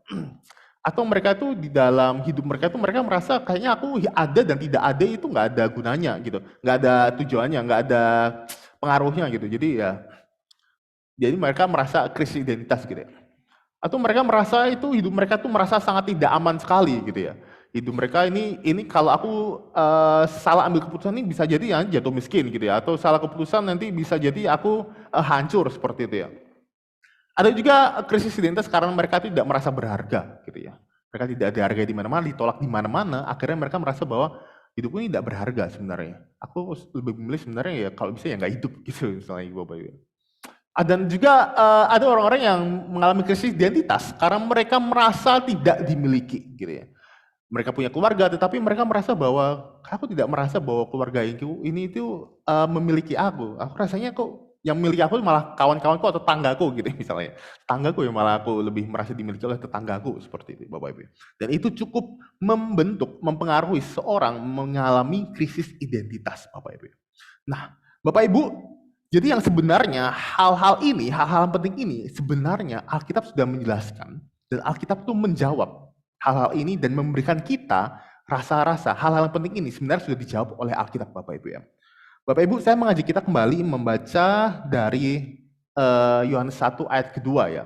Atau mereka tuh di dalam hidup mereka tuh mereka merasa kayaknya aku ada dan tidak ada itu nggak ada gunanya gitu, nggak ada tujuannya, nggak ada pengaruhnya gitu. Jadi mereka merasa krisis identitas gitu ya. Atau mereka merasa itu hidup mereka tuh merasa sangat tidak aman sekali gitu ya. Hidup mereka ini kalau aku salah ambil keputusan ini bisa jadi ya jatuh miskin gitu ya. Atau salah keputusan nanti bisa jadi aku hancur seperti itu ya. Ada juga krisis identitas karena mereka tidak merasa berharga gitu ya. Mereka tidak dihargai di mana-mana, ditolak di mana-mana, akhirnya mereka merasa bahwa hidupku ini tidak berharga sebenarnya. Aku lebih memilih sebenarnya ya kalau bisa ya nggak hidup gitu misalnya Bapak Ibu. Dan juga ada orang-orang yang mengalami krisis identitas karena mereka merasa tidak dimiliki gitu ya. Mereka punya keluarga tetapi mereka merasa bahwa aku tidak merasa bahwa keluarga ini itu memiliki aku. Aku rasanya kok yang memiliki aku malah kawan-kawanku atau tetanggaku gitu misalnya. Tetanggaku yang malah aku lebih merasa dimiliki oleh tetanggaku seperti itu Bapak Ibu. Dan itu cukup mempengaruhi seorang mengalami krisis identitas Bapak Ibu. Nah, Bapak Ibu, jadi yang sebenarnya hal-hal ini, hal-hal penting ini sebenarnya Alkitab sudah menjelaskan dan Alkitab itu menjawab hal-hal ini dan memberikan kita rasa-rasa hal-hal penting ini sebenarnya sudah dijawab oleh Alkitab Bapak Ibu ya. Bapak Ibu, saya mengajak kita kembali membaca dari Yohanes 1 ayat kedua ya.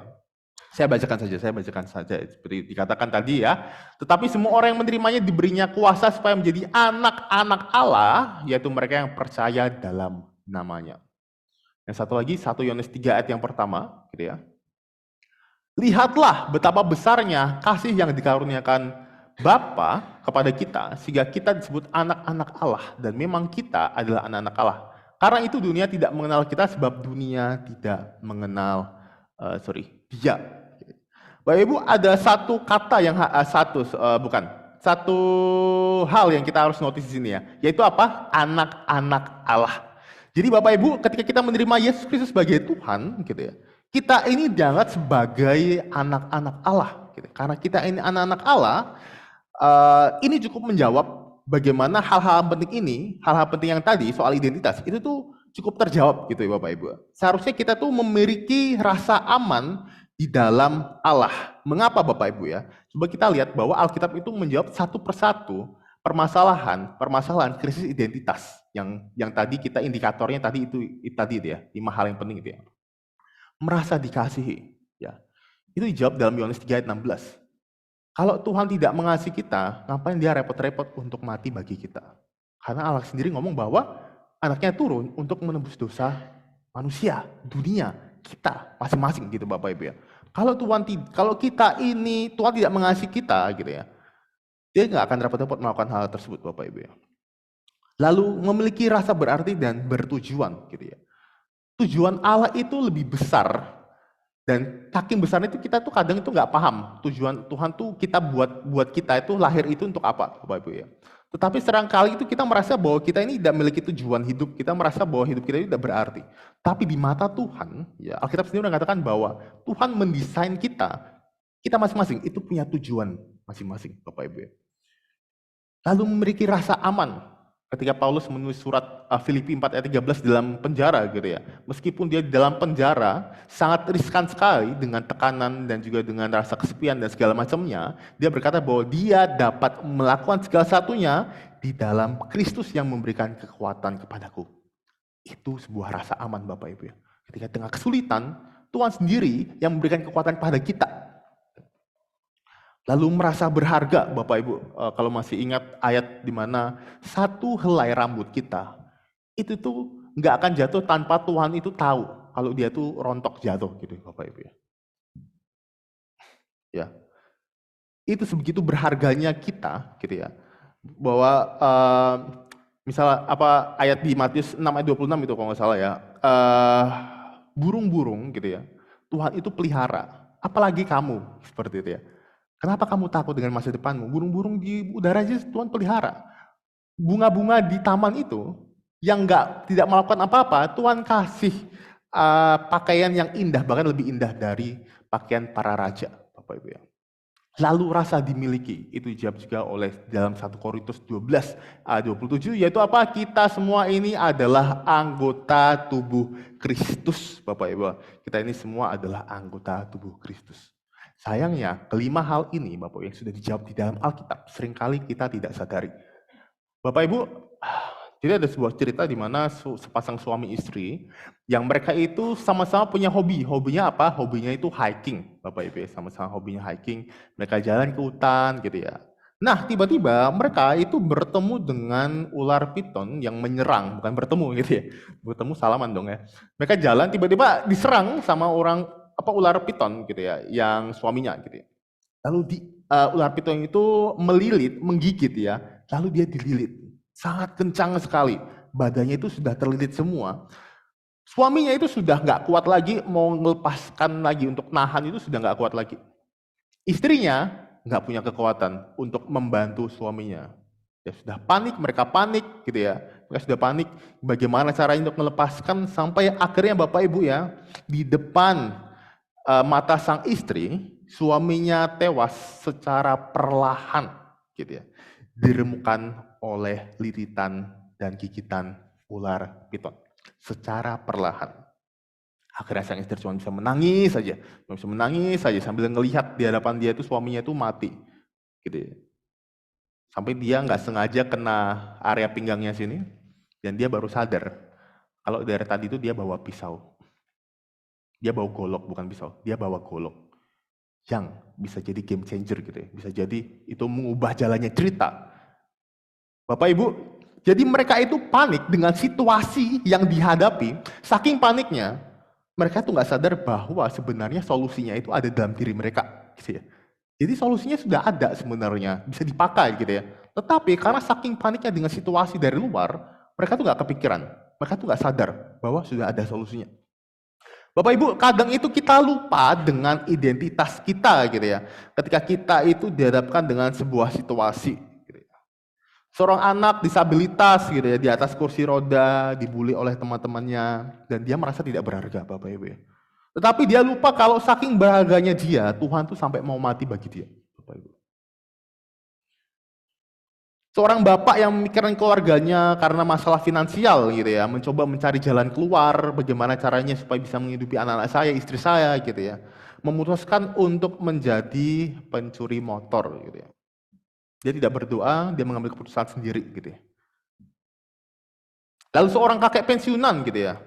Saya bacakan saja seperti dikatakan tadi ya. Tetapi semua orang yang menerimanya diberinya kuasa supaya menjadi anak-anak Allah, yaitu mereka yang percaya dalam namanya. Yang satu lagi, 1 Yohanes 3 ayat yang pertama, gitu ya. Lihatlah betapa besarnya kasih yang dikaruniakan Bapa kepada kita, sehingga kita disebut anak-anak Allah, dan memang kita adalah anak-anak Allah. Karena itu dunia tidak mengenal kita, sebab dunia tidak mengenal Dia. Bapak Ibu, ada satu kata yang satu hal yang kita harus notice di sini ya, yaitu apa? Anak-anak Allah. Jadi Bapak Ibu, ketika kita menerima Yesus Kristus sebagai Tuhan, gitu ya, kita ini dianggap sebagai anak-anak Allah. Gitu. Karena kita ini anak-anak Allah, ini cukup menjawab bagaimana hal-hal penting ini, hal-hal penting yang tadi soal identitas, itu tuh cukup terjawab gitu ya Bapak Ibu. Seharusnya kita tuh memiliki rasa aman di dalam Allah. Mengapa Bapak Ibu ya? Coba kita lihat bahwa Alkitab itu menjawab satu persatu permasalahan krisis identitas yang tadi kita indikatornya tadi itu ya, 5 hal yang penting itu ya. Merasa dikasihi ya. Itu dijawab dalam Yohanes 3 ayat 16. Kalau Tuhan tidak mengasihi kita, ngapain dia repot-repot untuk mati bagi kita? Karena Allah sendiri ngomong bahwa anaknya turun untuk menebus dosa manusia, dunia, kita masing-masing gitu Bapak Ibu ya. Kalau kita ini Tuhan tidak mengasihi kita gitu ya. Dia nggak akan repot-repot melakukan hal tersebut Bapak Ibu ya. Lalu memiliki rasa berarti dan bertujuan gitu ya. Tujuan Allah itu lebih besar dan saking besarnya itu kita tuh kadang itu nggak paham tujuan Tuhan tuh kita buat kita itu lahir itu untuk apa Bapak Ibu ya. Tetapi seringkali itu kita merasa bahwa kita ini tidak memiliki tujuan hidup, kita merasa bahwa hidup kita ini tidak berarti. Tapi di mata Tuhan, ya Alkitab sendiri mengatakan bahwa Tuhan mendesain kita masing-masing itu punya tujuan masing-masing Bapak Ibu ya. Lalu memiliki rasa aman. Ketika Paulus menulis surat Filipi 4 ayat 13 dalam penjara gitu ya. Meskipun dia di dalam penjara sangat riskan sekali dengan tekanan dan juga dengan rasa kesepian dan segala macamnya, dia berkata bahwa dia dapat melakukan segala satunya di dalam Kristus yang memberikan kekuatan kepadaku. Itu sebuah rasa aman Bapak Ibu ya. Ketika tengah kesulitan, Tuhan sendiri yang memberikan kekuatan kepada kita. Lalu merasa berharga, Bapak Ibu, kalau masih ingat ayat di mana satu helai rambut kita, itu tuh nggak akan jatuh tanpa Tuhan itu tahu kalau dia tuh rontok jatuh gitu, Bapak Ibu ya. Ya, itu sebegitu berharganya kita, gitu ya, bahwa Misal apa ayat di Matius 6 ayat 26 itu kalau nggak salah ya. Burung-burung gitu ya. Tuhan itu pelihara. Apalagi kamu seperti itu ya. Kenapa kamu takut dengan masa depanmu? Burung-burung di udara aja Tuhan pelihara. Bunga-bunga di taman itu yang tidak melakukan apa-apa, Tuhan kasih pakaian yang indah, bahkan lebih indah dari pakaian para raja, Bapak Ibu ya. Lalu rasa dimiliki, itu dijawab juga oleh dalam 1 Korintus 12 ayat 27, yaitu apa? Kita semua ini adalah anggota tubuh Kristus, Bapak Ibu. Kita ini semua adalah anggota tubuh Kristus. Sayangnya, kelima hal ini, Bapak Ibu, yang sudah dijawab di dalam Alkitab, seringkali kita tidak sadari. Bapak Ibu, jadi ada sebuah cerita di mana sepasang suami istri yang mereka itu sama-sama punya hobi. Hobinya apa? Hobinya itu hiking, Bapak Ibu. Sama-sama hobinya hiking. Mereka jalan ke hutan gitu ya. Nah, tiba-tiba mereka itu bertemu dengan ular piton yang menyerang, bukan bertemu gitu ya. Bertemu salaman dong ya. Mereka jalan tiba-tiba diserang sama ular piton gitu ya, yang suaminya gitu ya. Lalu ular piton itu melilit, menggigit ya. Lalu dia dililit. Sangat kencang sekali. Badannya itu sudah terlilit semua. Suaminya itu sudah nggak kuat lagi, mau melepaskan lagi untuk nahan itu sudah nggak kuat lagi. Istrinya nggak punya kekuatan untuk membantu suaminya. Ya sudah panik, mereka panik gitu ya. Mereka sudah panik, bagaimana caranya untuk melepaskan sampai akhirnya Bapak Ibu ya, di depan mata sang istri, suaminya tewas secara perlahan gitu ya. Diremukan oleh liritan dan gigitan ular piton secara perlahan. Akhirnya sang istri cuma bisa menangis saja, sambil ngelihat di hadapan dia itu suaminya itu mati, gitu ya. Sampai dia nggak sengaja kena area pinggangnya sini, dan dia baru sadar kalau dari tadi itu dia bawa pisau, dia bawa golok bukan pisau, dia bawa golok yang bisa jadi game changer gitu ya, bisa jadi itu mengubah jalannya cerita. Bapak Ibu, jadi mereka itu panik dengan situasi yang dihadapi, saking paniknya, mereka tuh nggak sadar bahwa sebenarnya solusinya itu ada dalam diri mereka, gitu ya. Jadi solusinya sudah ada sebenarnya, bisa dipakai gitu ya. Tetapi karena saking paniknya dengan situasi dari luar, mereka tuh nggak kepikiran, mereka tuh nggak sadar bahwa sudah ada solusinya. Bapak Ibu, kadang itu kita lupa dengan identitas kita gitu ya. Ketika kita itu dihadapkan dengan sebuah situasi. Seorang anak disabilitas gitu ya, di atas kursi roda, dibully oleh teman-temannya, dan dia merasa tidak berharga, Bapak Ibu ya. Tetapi dia lupa kalau saking berharganya dia, Tuhan tuh sampai mau mati bagi dia, Bapak Ibu. Seorang bapak yang memikirkan keluarganya karena masalah finansial gitu ya, mencoba mencari jalan keluar, bagaimana caranya supaya bisa menghidupi anak-anak saya, istri saya gitu ya. Memutuskan untuk menjadi pencuri motor gitu ya. Dia tidak berdoa, dia mengambil keputusan sendiri gitu ya. Lalu seorang kakek pensiunan gitu ya,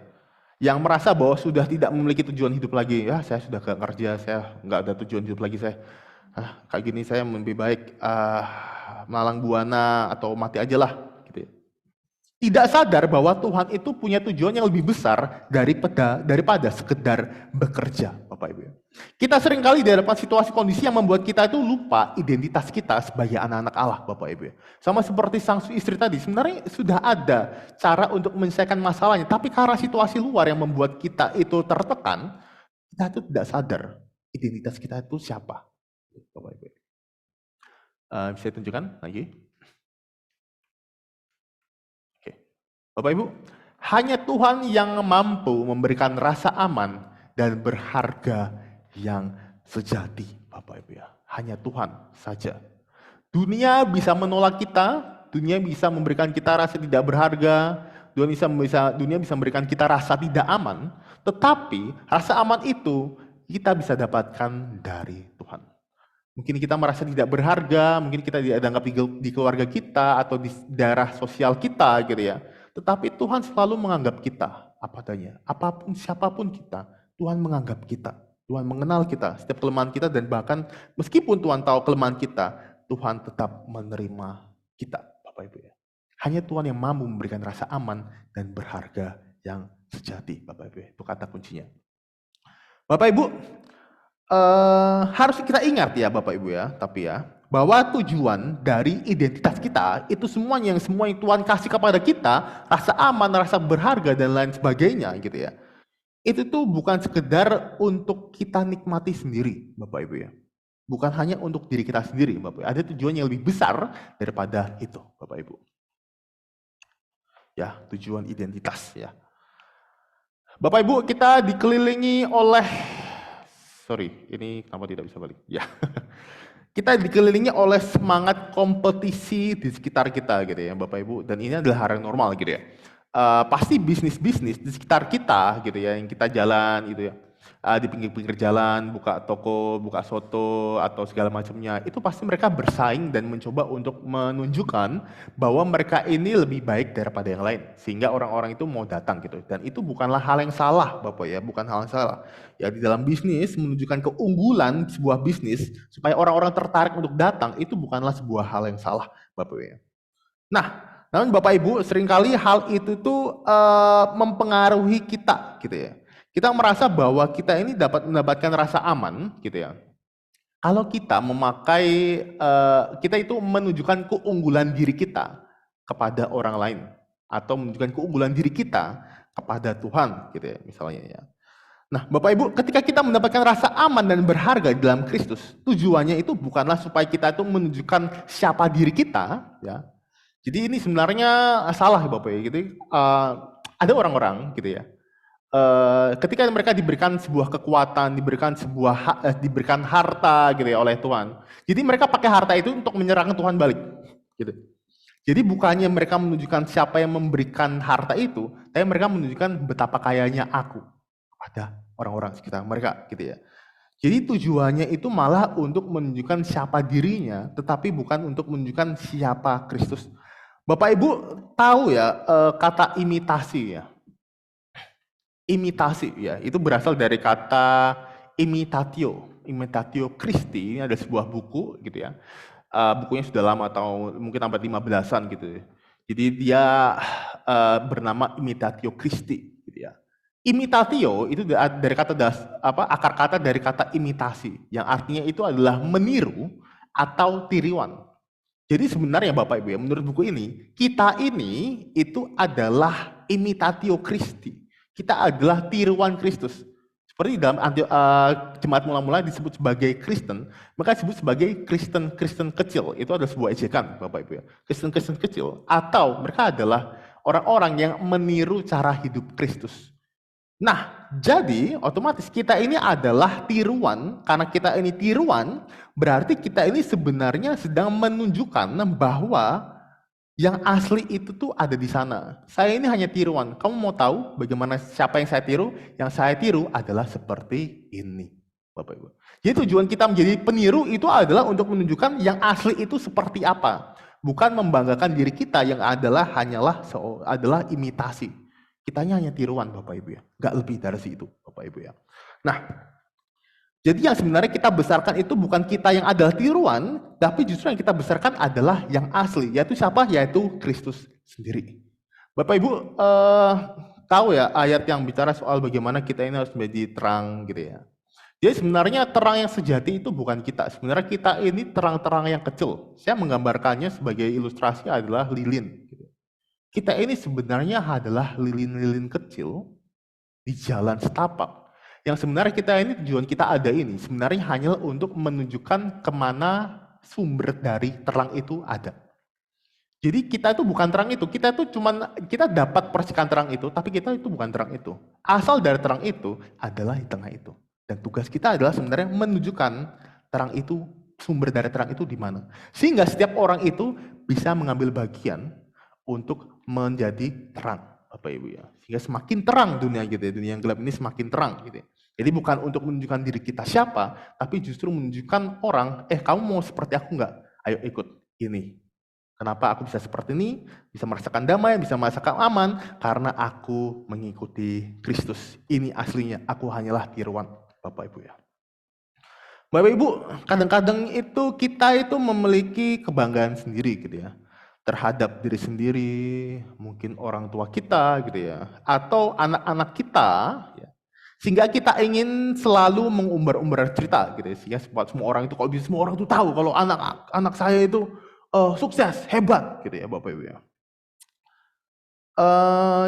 yang merasa bahwa sudah tidak memiliki tujuan hidup lagi. Ya, saya sudah gak kerja, saya nggak ada tujuan hidup lagi, saya kayak gini saya lebih baik melalang buana atau mati aja lah. Gitu ya. Tidak sadar bahwa Tuhan itu punya tujuan yang lebih besar daripada sekedar bekerja, Bapak Ibu. Kita seringkali di hadapan situasi kondisi yang membuat kita itu lupa identitas kita sebagai anak-anak Allah, Bapak Ibu. Sama seperti sang istri tadi, sebenarnya sudah ada cara untuk menyelesaikan masalahnya, tapi karena situasi luar yang membuat kita itu tertekan, kita itu tidak sadar identitas kita itu siapa, Bapak Ibu. Bisa tunjukkan lagi? Bapak Ibu, hanya Tuhan yang mampu memberikan rasa aman dan berharga yang sejati, Bapak Ibu ya. Hanya Tuhan saja. Dunia bisa menolak kita, dunia bisa memberikan kita rasa tidak berharga, dunia bisa memberikan kita rasa tidak aman, tetapi rasa aman itu kita bisa dapatkan dari Tuhan. Mungkin kita merasa tidak berharga, mungkin kita tidak dianggap di keluarga kita atau di daerah sosial kita gitu ya. Tetapi Tuhan selalu menganggap kita apa adanya. Apapun, siapapun kita, Tuhan menganggap kita. Tuhan mengenal kita, setiap kelemahan kita, dan bahkan meskipun Tuhan tahu kelemahan kita, Tuhan tetap menerima kita, Bapak Ibu ya. Hanya Tuhan yang mampu memberikan rasa aman dan berharga yang sejati, Bapak Ibu ya. Itu kata kuncinya. Bapak Ibu, harus kita ingat ya Bapak Ibu ya, tapi ya, bahwa tujuan dari identitas kita itu semua yang Tuhan kasih kepada kita, rasa aman, rasa berharga dan lain sebagainya gitu ya. Itu tuh bukan sekedar untuk kita nikmati sendiri, Bapak Ibu ya. Bukan hanya untuk diri kita sendiri, Bapak Ibu. Ada tujuan yang lebih besar daripada itu, Bapak Ibu. Ya, tujuan identitas ya. Bapak Ibu, kita dikelilingi oleh ini kenapa tidak bisa balik? Ya. Kita dikelilingi oleh semangat kompetisi di sekitar kita gitu ya, Bapak Ibu. Dan ini adalah hal yang normal gitu ya. Pasti bisnis-bisnis di sekitar kita gitu ya, yang kita jalan gitu ya, di pinggir-pinggir jalan, buka toko, buka soto atau segala macamnya, itu pasti mereka bersaing dan mencoba untuk menunjukkan bahwa mereka ini lebih baik daripada yang lain, sehingga orang-orang itu mau datang gitu. Dan itu bukanlah hal yang salah, Bapak ya, bukan hal yang salah. Ya, di dalam bisnis menunjukkan keunggulan sebuah bisnis supaya orang-orang tertarik untuk datang, itu bukanlah sebuah hal yang salah, Bapak ya. Nah, namun Bapak Ibu, seringkali hal itu tuh mempengaruhi kita gitu ya. Kita merasa bahwa kita ini dapat mendapatkan rasa aman gitu ya. Kalau kita memakai, kita itu menunjukkan keunggulan diri kita kepada orang lain. Atau menunjukkan keunggulan diri kita kepada Tuhan gitu ya, misalnya ya. Nah, Bapak Ibu, ketika kita mendapatkan rasa aman dan berharga di dalam Kristus, tujuannya itu bukanlah supaya kita itu menunjukkan siapa diri kita ya. Jadi ini sebenarnya salah Bapak ya, gitu. Ada orang-orang gitu ya, ketika mereka diberikan sebuah kekuatan, diberikan harta gitu ya oleh Tuhan. Jadi mereka pakai harta itu untuk menyerang Tuhan balik, gitu. Jadi bukannya mereka menunjukkan siapa yang memberikan harta itu, tapi mereka menunjukkan betapa kayanya aku kepada orang-orang sekitar mereka, gitu ya. Jadi tujuannya itu malah untuk menunjukkan siapa dirinya, tetapi bukan untuk menunjukkan siapa Kristus. Bapak Ibu tahu ya kata imitasi ya. Imitasi ya, itu berasal dari kata imitatio Christi. Ini ada sebuah buku gitu ya. Bukunya sudah lama atau mungkin abad 15-an gitu ya. Jadi dia bernama imitatio Christi gitu ya. Imitatio itu dari kata akar kata dari kata imitasi yang artinya itu adalah meniru atau tiruan. Jadi sebenarnya Bapak Ibu ya, menurut buku ini, kita ini itu adalah imitatio Christi. Kita adalah tiruan Kristus. Seperti dalam jemaat mula-mula disebut sebagai Kristen, maka disebut sebagai Kristen kecil. Itu adalah sebuah ejekan Bapak Ibu ya. Kristen kecil, atau mereka adalah orang-orang yang meniru cara hidup Kristus. Nah, jadi otomatis kita ini adalah tiruan. Karena kita ini tiruan, berarti kita ini sebenarnya sedang menunjukkan bahwa yang asli itu tuh ada di sana. Saya ini hanya tiruan. Kamu mau tahu bagaimana siapa yang saya tiru? Yang saya tiru adalah seperti ini, Bapak Ibu. Jadi tujuan kita menjadi peniru itu adalah untuk menunjukkan yang asli itu seperti apa. Bukan membanggakan diri kita yang hanyalah imitasi. Kitanya hanya tiruan Bapak Ibu ya, nggak lebih dari itu Bapak Ibu ya. Nah, jadi yang sebenarnya kita besarkan itu bukan kita yang adalah tiruan, tapi justru yang kita besarkan adalah yang asli, yaitu siapa? Yaitu Kristus sendiri. Bapak Ibu tahu ya ayat yang bicara soal bagaimana kita ini harus menjadi terang gitu ya. Jadi sebenarnya terang yang sejati itu bukan kita, sebenarnya kita ini terang-terang yang kecil. Saya menggambarkannya sebagai ilustrasi adalah lilin. Gitu. Kita ini sebenarnya adalah lilin-lilin kecil di jalan setapak. Yang sebenarnya kita ini tujuan kita ada ini sebenarnya hanya untuk menunjukkan kemana sumber dari terang itu ada. Jadi kita itu bukan terang itu, kita dapat percikan terang itu, tapi kita itu bukan terang itu. Asal dari terang itu adalah di tengah itu. Dan tugas kita adalah sebenarnya menunjukkan terang itu, sumber dari terang itu di mana. Sehingga setiap orang itu bisa mengambil bagian untuk menjadi terang, Bapak Ibu ya. Sehingga semakin terang dunia gitu ya, dunia yang gelap ini semakin terang gitu ya. Jadi bukan untuk menunjukkan diri kita siapa, tapi justru menunjukkan orang, kamu mau seperti aku enggak? Ayo ikut ini. Kenapa aku bisa seperti ini? Bisa merasakan damai, bisa merasakan aman, karena aku mengikuti Kristus. Ini aslinya, aku hanyalah tiruan, Bapak Ibu ya. Bapak Ibu, kadang-kadang itu kita itu memiliki kebanggaan sendiri gitu ya. Terhadap diri sendiri, mungkin orang tua kita gitu ya, atau anak-anak kita ya. Sehingga kita ingin selalu mengumbar-umbar cerita gitu ya. Sehingga semua orang itu, kalau bisa semua orang itu tahu kalau anak saya itu sukses, hebat gitu ya Bapak Ibu ya.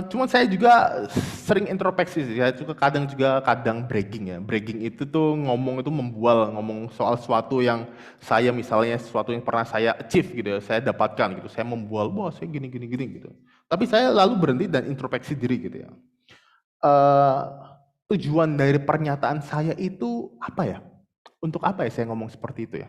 Cuman saya juga sering introspeksi sih, saya juga kadang bragging ya. Bragging itu tuh ngomong itu membual, ngomong soal sesuatu yang saya misalnya sesuatu yang pernah saya achieve gitu ya, saya dapatkan gitu. Saya membual, wah saya gini gitu. Tapi saya lalu berhenti dan introspeksi diri gitu ya. Tujuan dari pernyataan saya itu apa ya? Untuk apa ya saya ngomong seperti itu ya?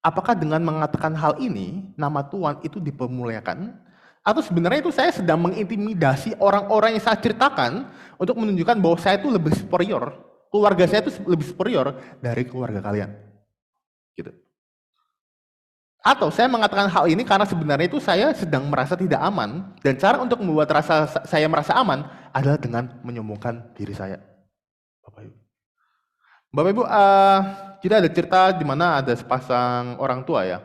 Apakah dengan mengatakan hal ini, nama Tuhan itu dipermuliakan? Atau sebenarnya itu saya sedang mengintimidasi orang-orang yang saya ceritakan untuk menunjukkan bahwa saya itu lebih superior, keluarga saya itu lebih superior dari keluarga kalian. Gitu. Atau saya mengatakan hal ini karena sebenarnya itu saya sedang merasa tidak aman, dan cara untuk membuat saya merasa aman adalah dengan menyombongkan diri saya. Bapak Ibu, kita ada cerita di mana ada sepasang orang tua ya,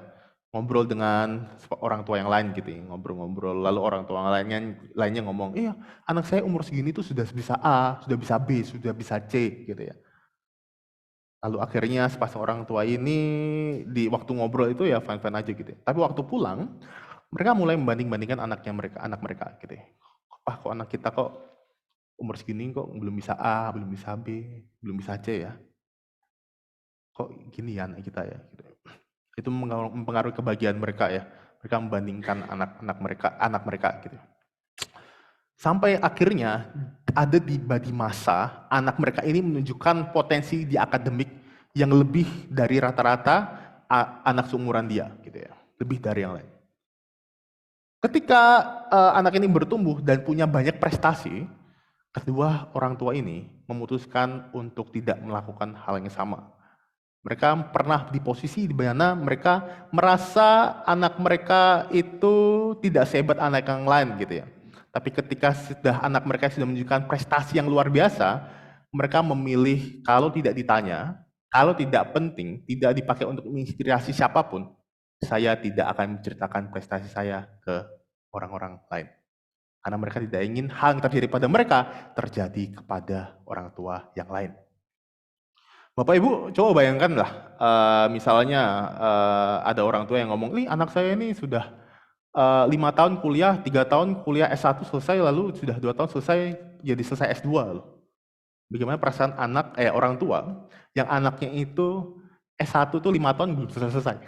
ngobrol dengan orang tua yang lain gitu ya, ngobrol-ngobrol, lalu orang tua lainnya ngomong, iya anak saya umur segini tuh sudah bisa A, sudah bisa B, sudah bisa C gitu ya. Lalu akhirnya sepasang orang tua ini di waktu ngobrol itu ya fine-fine aja gitu ya. Tapi waktu pulang, mereka mulai membanding-bandingkan anak mereka gitu ya. Kok anak kita kok umur segini kok belum bisa A, belum bisa B, belum bisa C ya. Kok gini ya anak kita ya gitu. Itu mempengaruhi kebahagiaan mereka ya. Mereka membandingkan anak mereka gitu. Sampai akhirnya ada di masa anak mereka ini menunjukkan potensi di akademik yang lebih dari rata-rata anak seumuran dia gitu ya. Lebih dari yang lain. Ketika anak ini bertumbuh dan punya banyak prestasi, kedua orang tua ini memutuskan untuk tidak melakukan hal yang sama. Mereka pernah di posisi di mana mereka merasa anak mereka itu tidak sehebat anak yang lain gitu ya. Tapi ketika anak mereka sudah menunjukkan prestasi yang luar biasa, mereka memilih kalau tidak ditanya, kalau tidak penting, tidak dipakai untuk menginspirasi siapapun, saya tidak akan menceritakan prestasi saya ke orang-orang lain. Karena mereka tidak ingin hal yang terjadi pada mereka terjadi kepada orang tua yang lain. Bapak Ibu coba bayangkan lah, misalnya ada orang tua yang ngomong, nih anak saya ini sudah 5 tahun kuliah, 3 tahun kuliah S1 selesai, lalu sudah 2 tahun selesai S2 loh. Bagaimana perasaan orang tua yang anaknya itu S1 tuh 5 tahun belum selesai.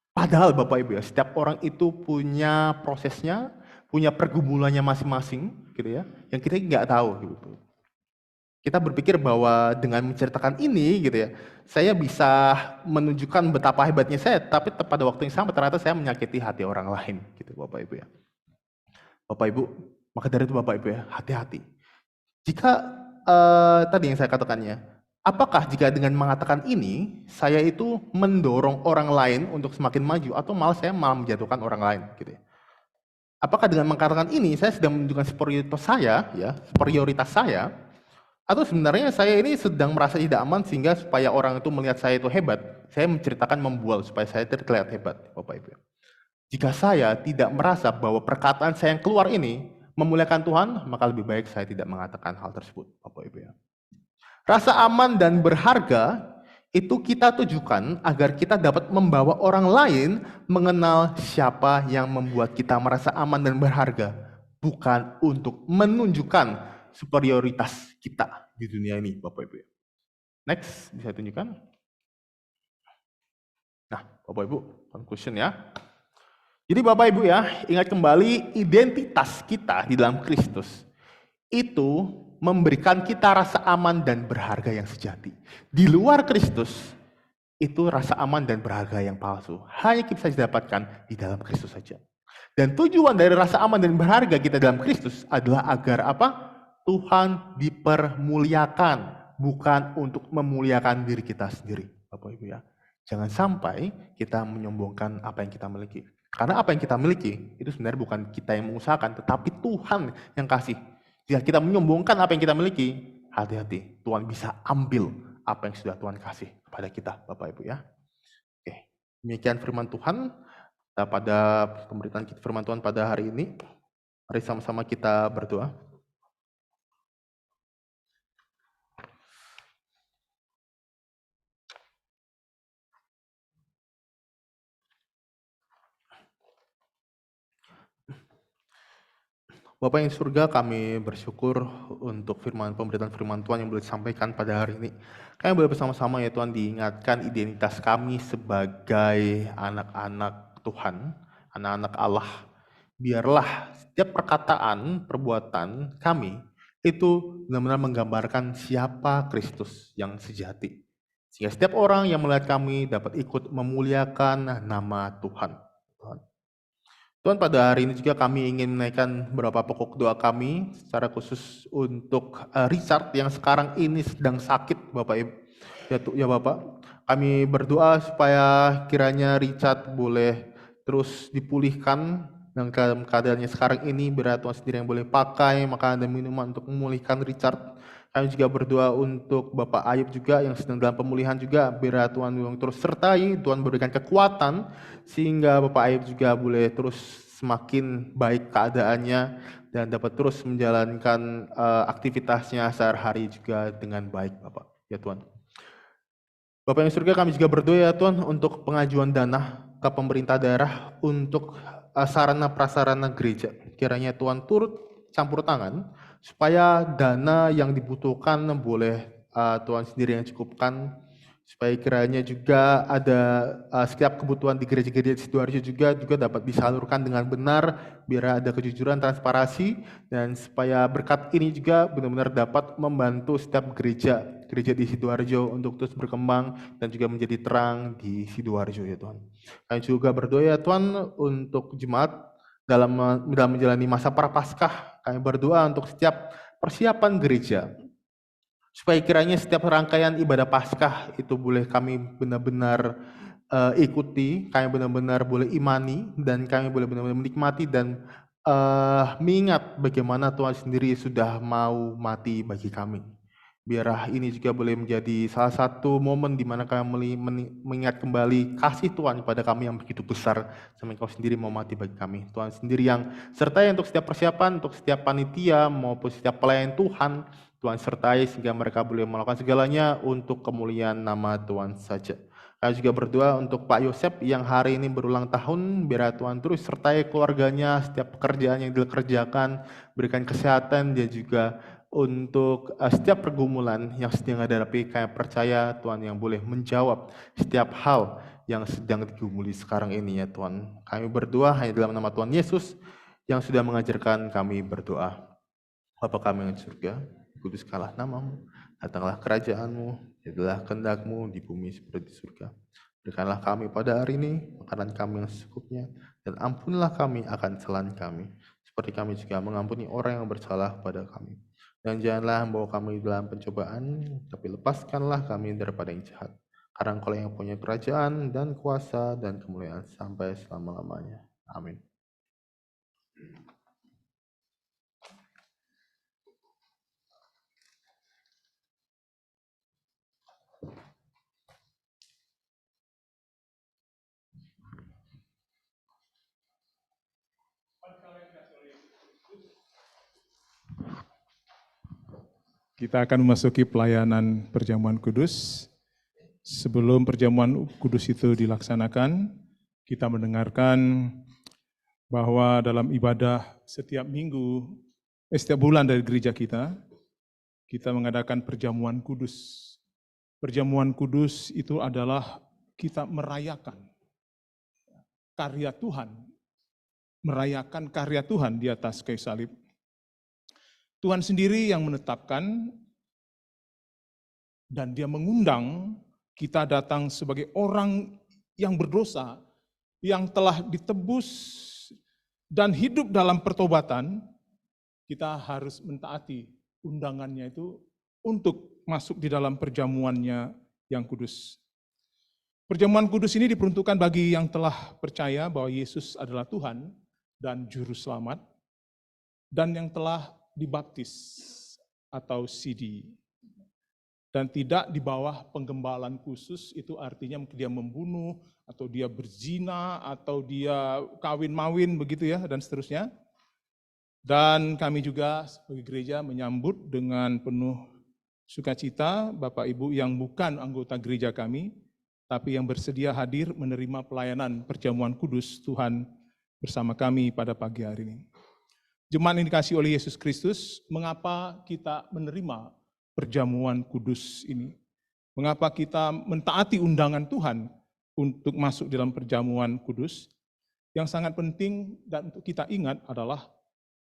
Padahal Bapak Ibu ya, setiap orang itu punya prosesnya, punya pergumulannya masing-masing gitu ya, yang kita nggak tahu gitu. Kita berpikir bahwa dengan menceritakan ini gitu ya, saya bisa menunjukkan betapa hebatnya saya, tapi pada waktu yang sama ternyata saya menyakiti hati orang lain gitu Bapak Ibu ya. Bapak Ibu, maka dari itu Bapak Ibu ya, hati-hati. Jika tadi yang saya katakannya, apakah jika dengan mengatakan ini, saya itu mendorong orang lain untuk semakin maju, atau malah saya menjatuhkan orang lain gitu ya. Apakah dengan mengatakan ini, saya sedang menunjukkan superioritas saya, atau sebenarnya saya ini sedang merasa tidak aman sehingga supaya orang itu melihat saya itu hebat, saya menceritakan membual supaya saya terlihat hebat, Bapak Ibu. Jika saya tidak merasa bahwa perkataan saya yang keluar ini memuliakan Tuhan, maka lebih baik saya tidak mengatakan hal tersebut, Bapak Ibu. Rasa aman dan berharga itu kita tujukan agar kita dapat membawa orang lain mengenal siapa yang membuat kita merasa aman dan berharga, bukan untuk menunjukkan superioritas kita di dunia ini, Bapak Ibu. Next, bisa tunjukkan. Nah, Bapak Ibu, conclusion ya. Jadi Bapak Ibu ya, ingat kembali identitas kita di dalam Kristus itu memberikan kita rasa aman dan berharga yang sejati. Di luar Kristus, itu rasa aman dan berharga yang palsu. Hanya kita bisa didapatkan di dalam Kristus saja. Dan tujuan dari rasa aman dan berharga kita dalam Kristus adalah agar apa? Tuhan dipermuliakan, bukan untuk memuliakan diri kita sendiri, Bapak Ibu ya. Jangan sampai kita menyombongkan apa yang kita miliki. Karena apa yang kita miliki itu sebenarnya bukan kita yang mengusahakan, tetapi Tuhan yang kasih. Jika kita menyombongkan apa yang kita miliki, hati-hati, Tuhan bisa ambil apa yang sudah Tuhan kasih kepada kita, Bapak Ibu ya. Oke, demikian firman Tuhan pada pemberitaan firman Tuhan pada hari ini. Mari sama-sama kita berdoa. Bapa yang di surga, kami bersyukur untuk pemberitaan firman Tuhan yang boleh disampaikan pada hari ini. Kami boleh bersama-sama ya Tuhan diingatkan identitas kami sebagai anak-anak Tuhan, anak-anak Allah. Biarlah setiap perkataan, perbuatan kami itu benar-benar menggambarkan siapa Kristus yang sejati. Sehingga setiap orang yang melihat kami dapat ikut memuliakan nama Tuhan. Tuhan, pada hari ini juga kami ingin menaikkan beberapa pokok doa kami, secara khusus untuk Richard yang sekarang ini sedang sakit, Bapak Ibu. Ya Bapak, kami berdoa supaya kiranya Richard boleh terus dipulihkan dengan keadaannya sekarang ini, biar Tuhan sendiri yang boleh pakai makanan dan minuman untuk memulihkan Richard. Kami juga berdoa untuk Bapak Ayub juga yang sedang dalam pemulihan juga, biar Tuhan yang terus sertai, Tuhan berikan kekuatan, sehingga Bapak Ayub juga boleh terus semakin baik keadaannya dan dapat terus menjalankan aktivitasnya sehari-hari juga dengan baik, Bapak. Ya Tuhan. Bapak yang surga, kami juga berdoa ya Tuhan untuk pengajuan dana ke pemerintah daerah untuk sarana prasarana gereja. Kiranya Tuhan turut campur tangan supaya dana yang dibutuhkan boleh Tuhan sendiri yang cukupkan, supaya kiranya juga ada setiap kebutuhan di gereja-gereja di Sidoarjo juga dapat disalurkan dengan benar, biar ada kejujuran, transparansi, dan supaya berkat ini juga benar-benar dapat membantu setiap gereja di Sidoarjo untuk terus berkembang dan juga menjadi terang di Sidoarjo ya Tuhan. Kami juga berdoa ya Tuhan untuk jemaat dalam menjalani masa prapaskah. Kami berdoa untuk setiap persiapan gereja, supaya kiranya setiap rangkaian ibadah Paskah itu boleh kami benar-benar ikuti, kami benar-benar boleh imani, dan kami boleh benar-benar menikmati dan mengingat bagaimana Tuhan sendiri sudah mau mati bagi kami. Biar ini juga boleh menjadi salah satu momen di mana kami mengingat kembali kasih Tuhan kepada kami yang begitu besar, sampai Kau sendiri mau mati bagi kami. Tuhan sendiri yang sertai untuk setiap persiapan, untuk setiap panitia maupun setiap pelayan Tuhan, Tuhan sertai sehingga mereka boleh melakukan segalanya untuk kemuliaan nama Tuhan saja. Kami juga berdoa untuk Pak Yosep yang hari ini berulang tahun, biar Tuhan terus sertai keluarganya, setiap pekerjaan yang dikerjakan, berikan kesehatan, dia juga untuk setiap pergumulan yang sedang dihadapi. Kami percaya Tuhan yang boleh menjawab setiap hal yang sedang digumuli sekarang ini ya Tuhan. Kami berdoa hanya dalam nama Tuhan Yesus yang sudah mengajarkan kami berdoa. Bapa kami yang di surga, dikuduskanlah namamu, datanglah kerajaanmu, jadilah kehendak-Mu di bumi seperti di surga. Berikanlah kami pada hari ini makanan kami yang secukupnya, dan ampunilah kami akan kesalahan kami, seperti kami juga mengampuni orang yang bersalah pada kami. Dan janganlah membawa kami dalam pencobaan, tapi lepaskanlah kami daripada yang jahat. Karena Engkau yang punya kerajaan dan kuasa dan kemuliaan sampai selama-lamanya. Amin. Kita akan memasuki pelayanan perjamuan kudus. Sebelum perjamuan kudus itu dilaksanakan, kita mendengarkan bahwa dalam ibadah setiap minggu, setiap bulan dari gereja kita mengadakan perjamuan kudus. Perjamuan kudus itu adalah kita merayakan karya Tuhan, merayakan karya Tuhan di atas kayu salib. Tuhan sendiri yang menetapkan dan Dia mengundang kita datang sebagai orang yang berdosa, yang telah ditebus dan hidup dalam pertobatan. Kita harus mentaati undangannya itu untuk masuk di dalam perjamuannya yang kudus. Perjamuan kudus ini diperuntukkan bagi yang telah percaya bahwa Yesus adalah Tuhan dan Juru Selamat, dan yang telah dibaptis atau CD, dan tidak di bawah penggembalaan khusus. Itu artinya dia membunuh, atau dia berzina, atau dia kawin-mawin begitu ya, dan seterusnya. Dan kami juga sebagai gereja menyambut dengan penuh sukacita Bapak Ibu yang bukan anggota gereja kami, tapi yang bersedia hadir menerima pelayanan perjamuan kudus Tuhan bersama kami pada pagi hari ini. Jemaat yang dikasihi oleh Yesus Kristus, mengapa kita menerima perjamuan kudus ini? Mengapa kita mentaati undangan Tuhan untuk masuk dalam perjamuan kudus? Yang sangat penting dan untuk kita ingat adalah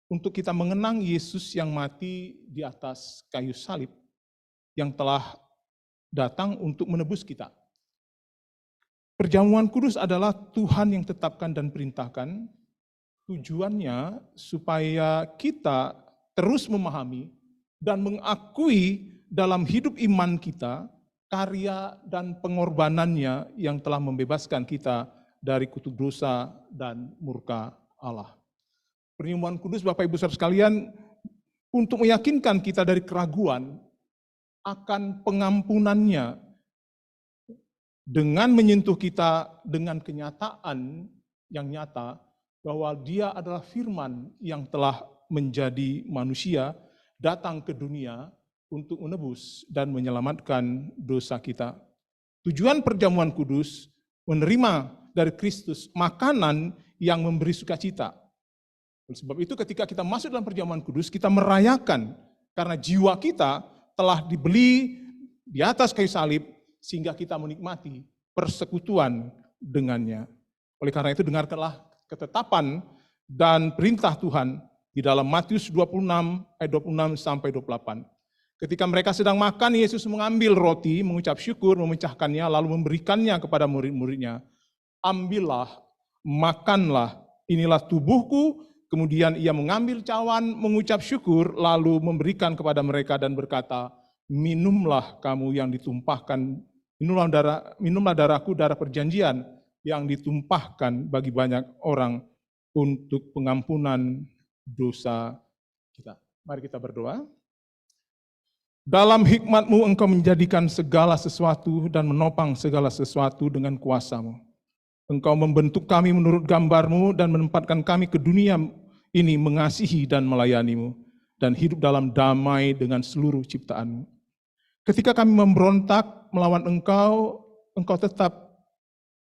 untuk kita mengenang Yesus yang mati di atas kayu salib, yang telah datang untuk menebus kita. Perjamuan kudus adalah Tuhan yang tetapkan dan perintahkan, tujuannya supaya kita terus memahami dan mengakui dalam hidup iman kita karya dan pengorbanannya yang telah membebaskan kita dari kutuk dosa dan murka Allah. Perjamuan kudus Bapak Ibu Saudara sekalian untuk meyakinkan kita dari keraguan akan pengampunannya dengan menyentuh kita dengan kenyataan yang nyata bahwa Dia adalah firman yang telah menjadi manusia, datang ke dunia untuk menebus dan menyelamatkan dosa kita. Tujuan perjamuan kudus menerima dari Kristus makanan yang memberi sukacita. Oleh sebab itu ketika kita masuk dalam perjamuan kudus, kita merayakan karena jiwa kita telah dibeli di atas kayu salib sehingga kita menikmati persekutuan dengannya. Oleh karena itu dengarkanlah ketetapan dan perintah Tuhan di dalam Matius 26 ayat 26 sampai 28. Ketika mereka sedang makan, Yesus mengambil roti, mengucap syukur, memecahkannya, lalu memberikannya kepada murid-muridnya. Ambillah, makanlah, inilah tubuhku. Kemudian ia mengambil cawan, mengucap syukur, lalu memberikan kepada mereka dan berkata, minumlah kamu yang ditumpahkan, minumlah darahku, darah perjanjian, yang ditumpahkan bagi banyak orang untuk pengampunan dosa kita. Mari kita berdoa. Dalam hikmat-Mu Engkau menjadikan segala sesuatu dan menopang segala sesuatu dengan kuasa-Mu. Engkau membentuk kami menurut gambar-Mu dan menempatkan kami ke dunia ini mengasihi dan melayani-Mu dan hidup dalam damai dengan seluruh ciptaan-Mu. Ketika kami memberontak melawan Engkau, Engkau tetap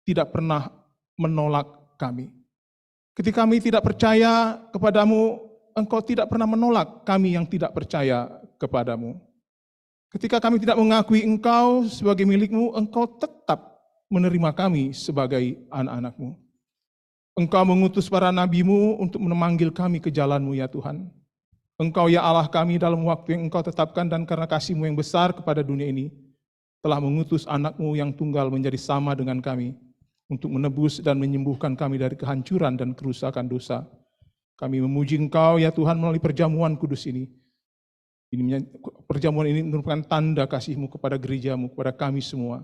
tidak pernah menolak kami. Ketika kami tidak percaya kepadamu, Engkau tidak pernah menolak kami yang tidak percaya kepadamu. Ketika kami tidak mengakui Engkau sebagai milikmu, Engkau tetap menerima kami sebagai anak-anak-Mu. Engkau mengutus para nabi-Mu untuk memanggil kami ke jalan-Mu ya Tuhan. Engkau ya Allah kami dalam waktu yang Engkau tetapkan dan karena kasih-Mu yang besar kepada dunia ini, telah mengutus anak-Mu yang tunggal menjadi sama dengan kami, untuk menebus dan menyembuhkan kami dari kehancuran dan kerusakan dosa. Kami memuji Engkau ya Tuhan melalui perjamuan kudus ini. Perjamuan ini merupakan tanda kasih-Mu kepada gereja-Mu, kepada kami semua.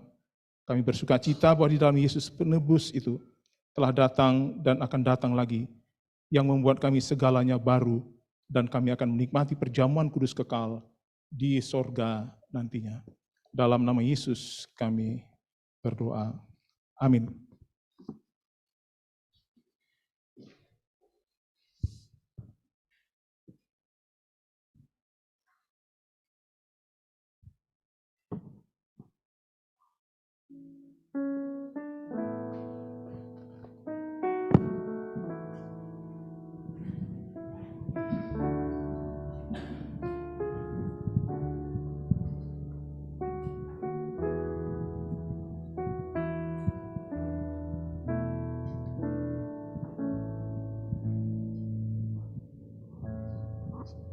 Kami bersuka cita bahwa di dalam Yesus penebus itu telah datang dan akan datang lagi, yang membuat kami segalanya baru, dan kami akan menikmati perjamuan kudus kekal di sorga nantinya. Dalam nama Yesus kami berdoa. Amin.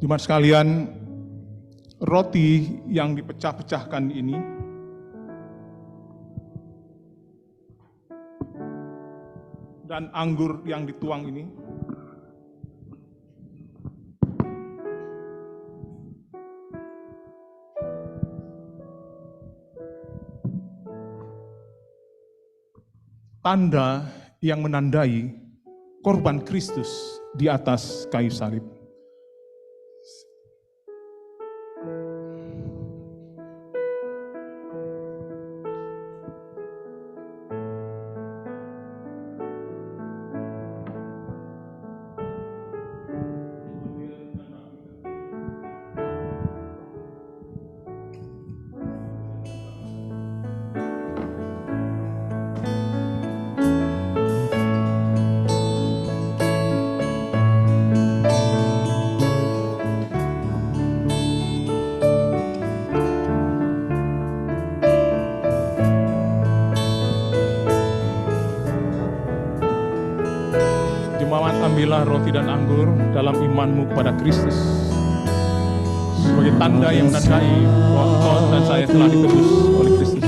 Jemaat sekalian, roti yang dipecah-pecahkan ini dan anggur yang dituang ini tanda yang menandai korban Kristus di atas kayu salib. minumlah roti dan anggur dalam imanmu kepada Kristus sebagai tanda yang menandai bahwa engkau dan saya telah ditebus oleh Kristus.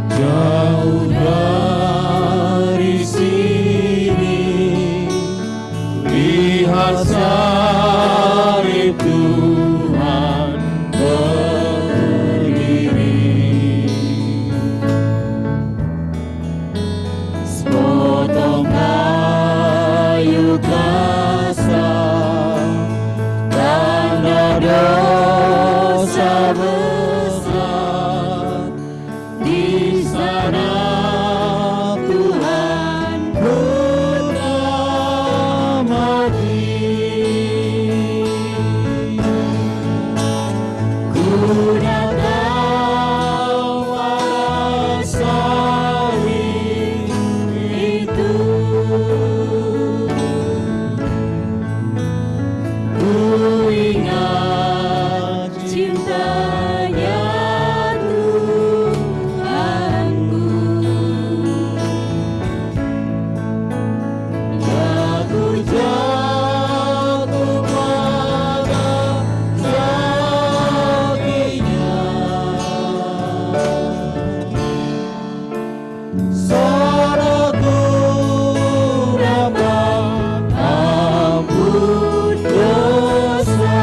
Jauh dari sini, lihat salib Tuhan berdiri. Sepotong kayu kasar, tanda dosa besar. Di sana Tuhan pernah mati. Ku datang pada salib itu, ku ingat cintanya Tuhanku. Ya ku jatuh pada kakinya, saudaraku dapat ampun dosa.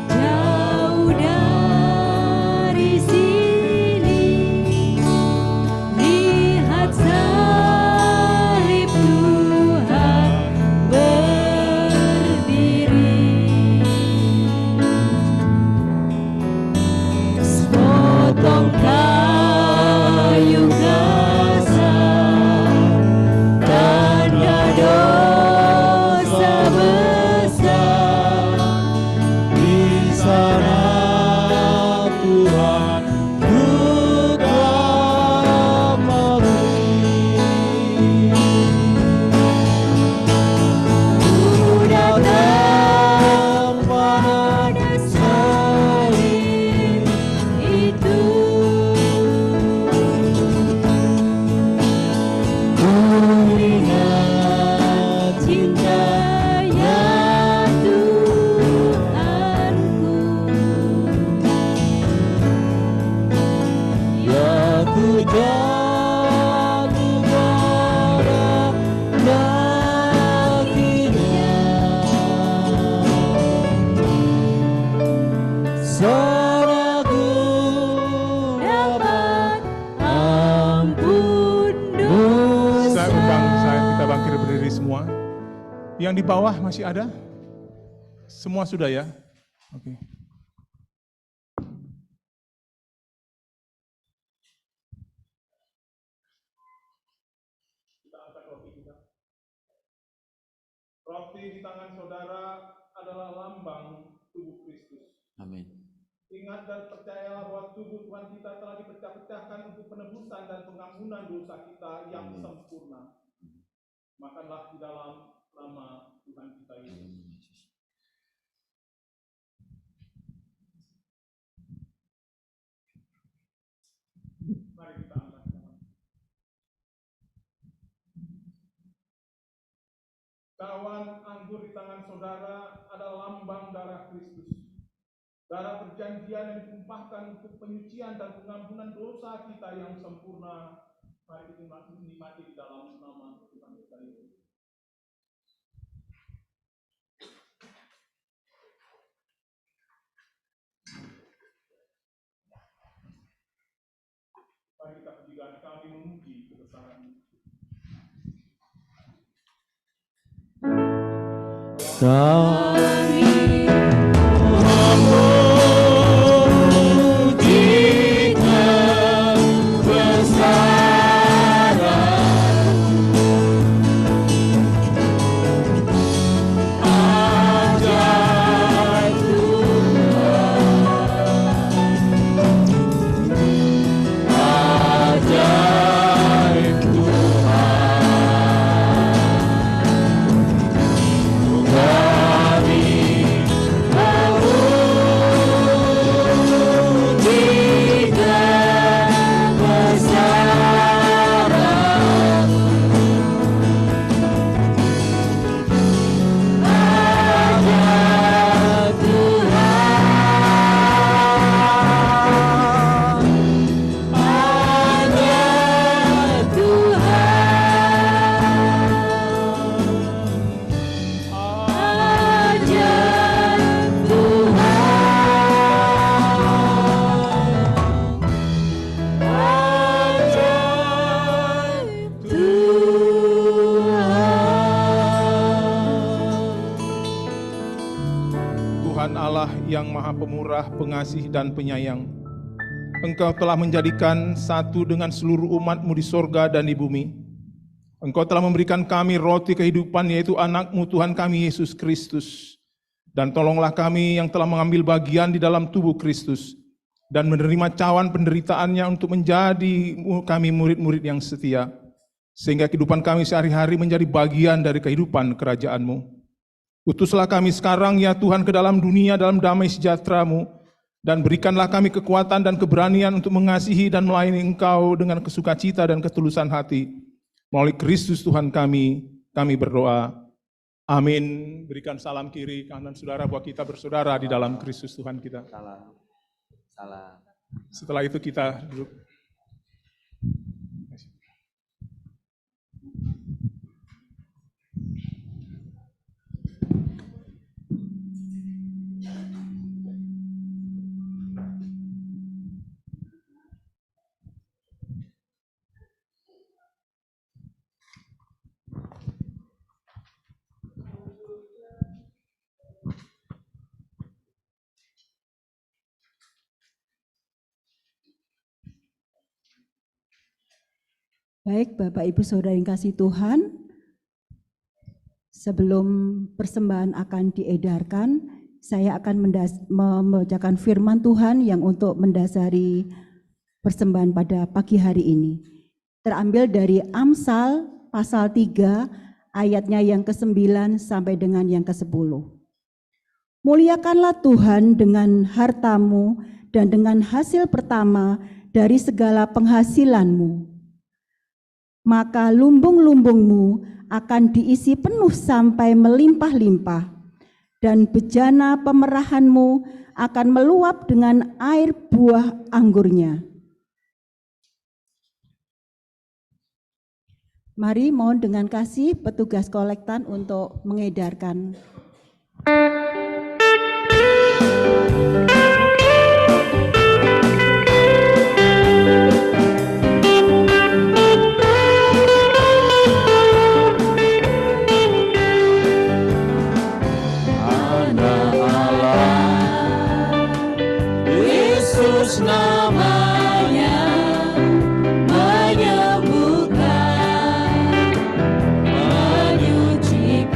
Jauh dari sini, lihat salib Tuhan berdiri. Sepotong kayu kasar, tanda dosa besar. Di sana Tuhan juga mati. Ku datang pada salib Itu ku ingat cintanya Tuhanku. ya ku jatuh pada kakinya, saudaraku dapat ampun dosa. Kita bangkit berdiri semua. Yang di bawah masih ada? Semua sudah ya? Oke. Kita angkat roti kita. Roti di tangan saudara adalah lambang tubuh Kristus. Amin. Ingat dan percayalah bahwa tubuh Tuhan kita telah dipecah-pecahkan untuk penebusan dan pengampunan dosa kita yang sempurna. Makanlah di dalam nama Tuhan kita Yesus. Mari kita angkat tangan. Kawan, anggur di tangan saudara adalah lambang darah Kristus. Darah perjanjian yang ditumpahkan untuk penyucian dan pengampunan dosa kita yang sempurna. Mari kita menikmati di dalam nama Tuhan kita Yesus. Mari kita pujikan, kami memuji kebesaran. Kami kami Maha Pemurah, Pengasih, dan Penyayang. Engkau telah menjadikan satu dengan seluruh umat-Mu di sorga dan di bumi. Engkau telah memberikan kami roti kehidupan, yaitu anak-Mu Tuhan kami Yesus Kristus. Dan tolonglah kami yang telah mengambil bagian di dalam tubuh Kristus dan menerima cawan penderitaannya untuk menjadi kami murid-murid yang setia, sehingga kehidupan kami sehari-hari menjadi bagian dari kehidupan kerajaan-Mu. Utuslah kami sekarang ya Tuhan ke dalam dunia dalam damai sejahtera-Mu, dan berikanlah kami kekuatan dan keberanian untuk mengasihi dan melayani Engkau dengan kesukacita dan ketulusan hati. Melalui Kristus Tuhan kami berdoa. Amin. Berikan salam kiri kanan saudara bahwa kita bersaudara di dalam Kristus Tuhan kita. Salam. Setelah itu kita duduk. Baik, Bapak Ibu Saudara yang kasih Tuhan, sebelum persembahan akan diedarkan, saya akan membacakan firman Tuhan yang untuk mendasari persembahan pada pagi hari ini. Terambil dari Amsal pasal 3 ayatnya yang ke-9 sampai dengan yang ke-10. Muliakanlah Tuhan dengan hartamu dan dengan hasil pertama dari segala penghasilanmu. Maka lumbung-lumbungmu akan diisi penuh sampai melimpah-limpah, dan bejana pemerahanmu akan meluap dengan air buah anggurnya. Mari mohon dengan kasih petugas kolektan untuk mengedarkan. Namanya menyembuhkan, menyucikan.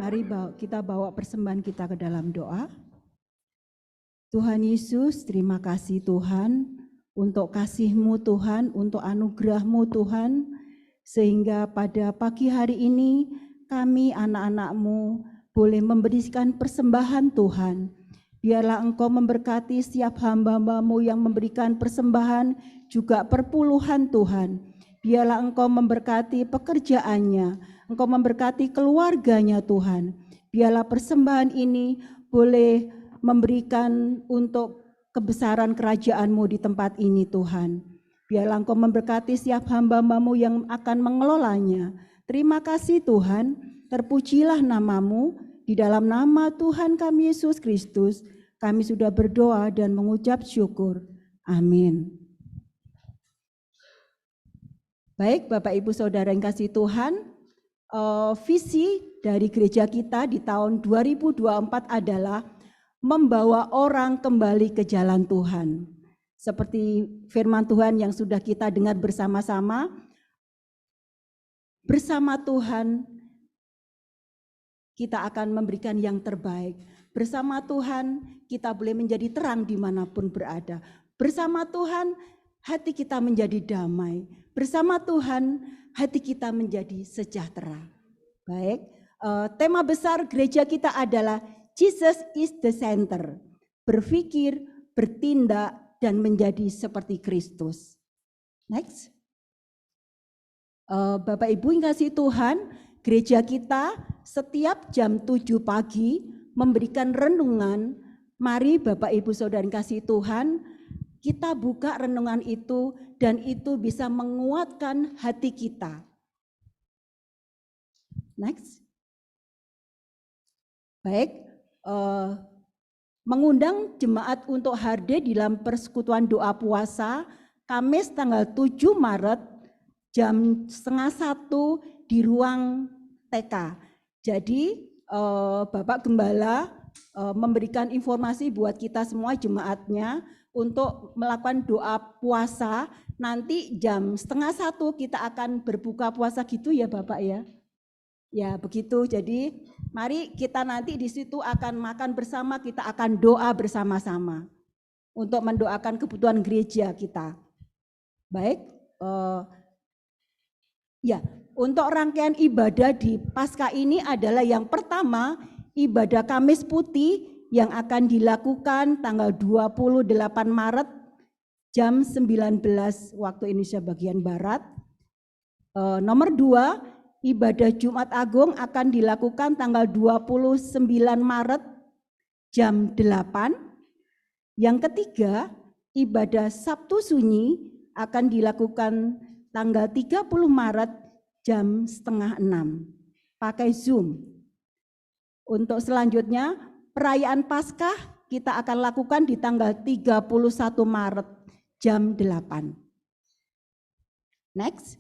Mari kita bawa persembahan kita ke dalam doa. Tuhan Yesus, terima kasih Tuhan untuk kasih-Mu Tuhan, untuk anugerah-Mu Tuhan, sehingga pada pagi hari ini kami anak-anak-Mu boleh memberikan persembahan Tuhan. Biarlah Engkau memberkati setiap hamba-hamba-Mu yang memberikan persembahan, juga perpuluhan Tuhan. Biarlah Engkau memberkati pekerjaannya, Engkau memberkati keluarganya Tuhan. Biarlah persembahan ini boleh memberikan untuk kebesaran kerajaan-Mu di tempat ini Tuhan. Biarlah Engkau memberkati setiap hamba-hamba-Mu yang akan mengelolanya. Terima kasih Tuhan, terpujilah nama-Mu, di dalam nama Tuhan kami Yesus Kristus, kami sudah berdoa dan mengucap syukur. Amin. Baik Bapak Ibu Saudara yang kasih Tuhan, visi dari gereja kita di tahun 2024 adalah membawa orang kembali ke jalan Tuhan. Seperti firman Tuhan yang sudah kita dengar bersama-sama, bersama Tuhan kita akan memberikan yang terbaik. Bersama Tuhan kita boleh menjadi terang dimanapun berada. Bersama Tuhan hati kita menjadi damai. Bersama Tuhan hati kita menjadi sejahtera. Baik, tema besar gereja kita adalah Jesus is the center. Berpikir, bertindak, dan menjadi seperti Kristus. Next. Bapak Ibu yang kasih Tuhan, gereja kita setiap jam 7 pagi memberikan renungan. Mari Bapak Ibu Saudara yang kasih Tuhan, kita buka renungan itu dan itu bisa menguatkan hati kita. Next. Baik. Mengundang jemaat untuk hadir di dalam persekutuan doa puasa Kamis tanggal 7 Maret jam 12:30 di ruang TK. Jadi Bapak Gembala memberikan informasi buat kita semua jemaatnya untuk melakukan doa puasa. Nanti jam 12:30 kita akan berbuka puasa gitu ya Bapak ya. Ya begitu, jadi mari kita nanti di situ akan makan bersama, kita akan doa bersama-sama untuk mendoakan kebutuhan gereja kita. Baik, ya untuk rangkaian ibadah di Paskah ini adalah yang pertama ibadah Kamis Putih yang akan dilakukan tanggal 28 Maret jam 19 waktu Indonesia bagian Barat. Nomor 2, ibadah Jumat Agung akan dilakukan tanggal 29 Maret jam 8. Yang ketiga, ibadah Sabtu Sunyi akan dilakukan tanggal 30 Maret jam 5:30 pakai Zoom. Untuk selanjutnya, perayaan Paskah kita akan lakukan di tanggal 31 Maret jam 8. Next.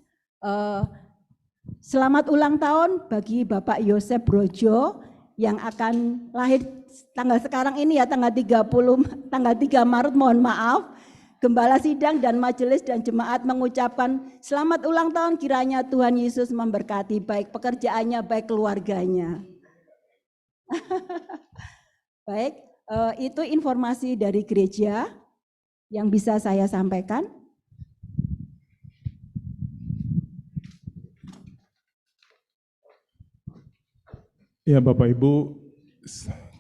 Selamat ulang tahun bagi Bapak Yosef Brojo yang akan lahir tanggal sekarang ini ya, tanggal 3 Maret, mohon maaf. Gembala sidang dan majelis dan jemaat mengucapkan selamat ulang tahun, kiranya Tuhan Yesus memberkati baik pekerjaannya baik keluarganya. Baik, itu informasi dari gereja yang bisa saya sampaikan. Ya Bapak Ibu,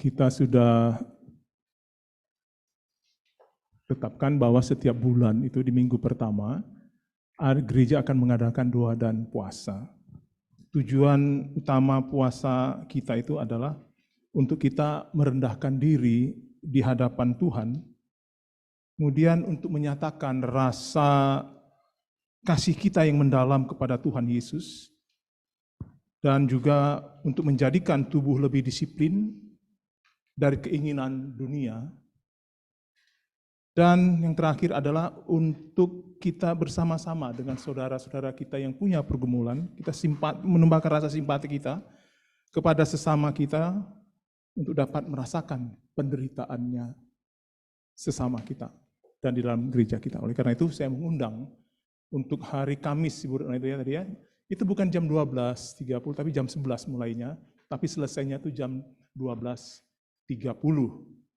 kita sudah tetapkan bahwa setiap bulan itu di minggu pertama, gereja akan mengadakan doa dan puasa. Tujuan utama puasa kita itu adalah untuk kita merendahkan diri di hadapan Tuhan, kemudian untuk menyatakan rasa kasih kita yang mendalam kepada Tuhan Yesus, dan juga untuk menjadikan tubuh lebih disiplin dari keinginan dunia. Dan yang terakhir adalah untuk kita bersama-sama dengan saudara-saudara kita yang punya pergumulan, kita menambahkan rasa simpati kita kepada sesama kita untuk dapat merasakan penderitaannya sesama kita dan di dalam gereja kita. Oleh karena itu saya mengundang untuk hari Kamis, Ibu itu ya tadi ya, itu bukan jam 12.30 tapi jam 11 mulainya. tapi selesainya itu jam 12.30,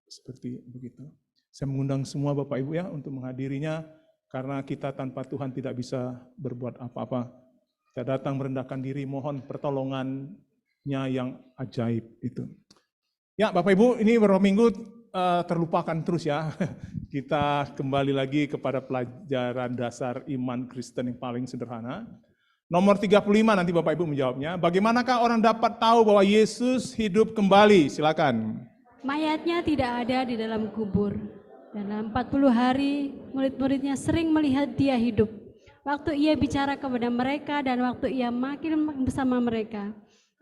seperti begitu. Saya mengundang semua Bapak Ibu ya untuk menghadirinya, karena kita tanpa Tuhan tidak bisa berbuat apa-apa. Kita datang merendahkan diri, mohon pertolongannya yang ajaib itu. Ya Bapak Ibu, ini beberapa minggu terlupakan terus ya. Kita kembali lagi kepada pelajaran dasar iman Kristen yang paling sederhana. Nomor 35 nanti Bapak Ibu menjawabnya. Bagaimanakah orang dapat tahu bahwa Yesus hidup kembali? Silakan. Mayatnya tidak ada di dalam kubur. Dalam 40 hari, murid-muridnya sering melihat dia hidup. Waktu ia bicara kepada mereka dan waktu ia makin bersama mereka.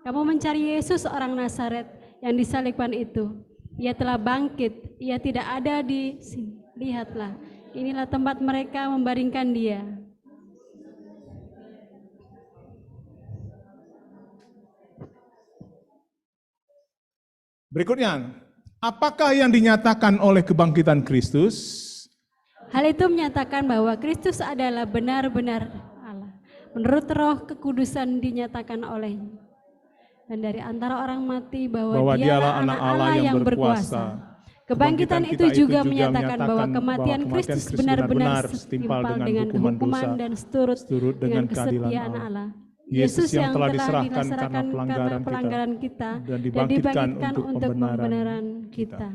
Kamu mencari Yesus orang Nazaret yang disalibkan itu. Ia telah bangkit, ia tidak ada di sini. Lihatlah, inilah tempat mereka membaringkan dia. Berikutnya, apakah yang dinyatakan oleh kebangkitan Kristus? Hal itu menyatakan bahwa Kristus adalah benar-benar Allah. Menurut Roh Kekudusan dinyatakan olehnya. Dan dari antara orang mati bahwa dialah anak Allah yang berkuasa. Kebangkitan itu juga menyatakan bahwa kematian Kristus benar-benar setimpal dengan hukuman dan seturut dengan kesetiaan Allah. Yesus yang telah diserahkan karena pelanggaran kita dan dibangkitkan untuk pembenaran kita.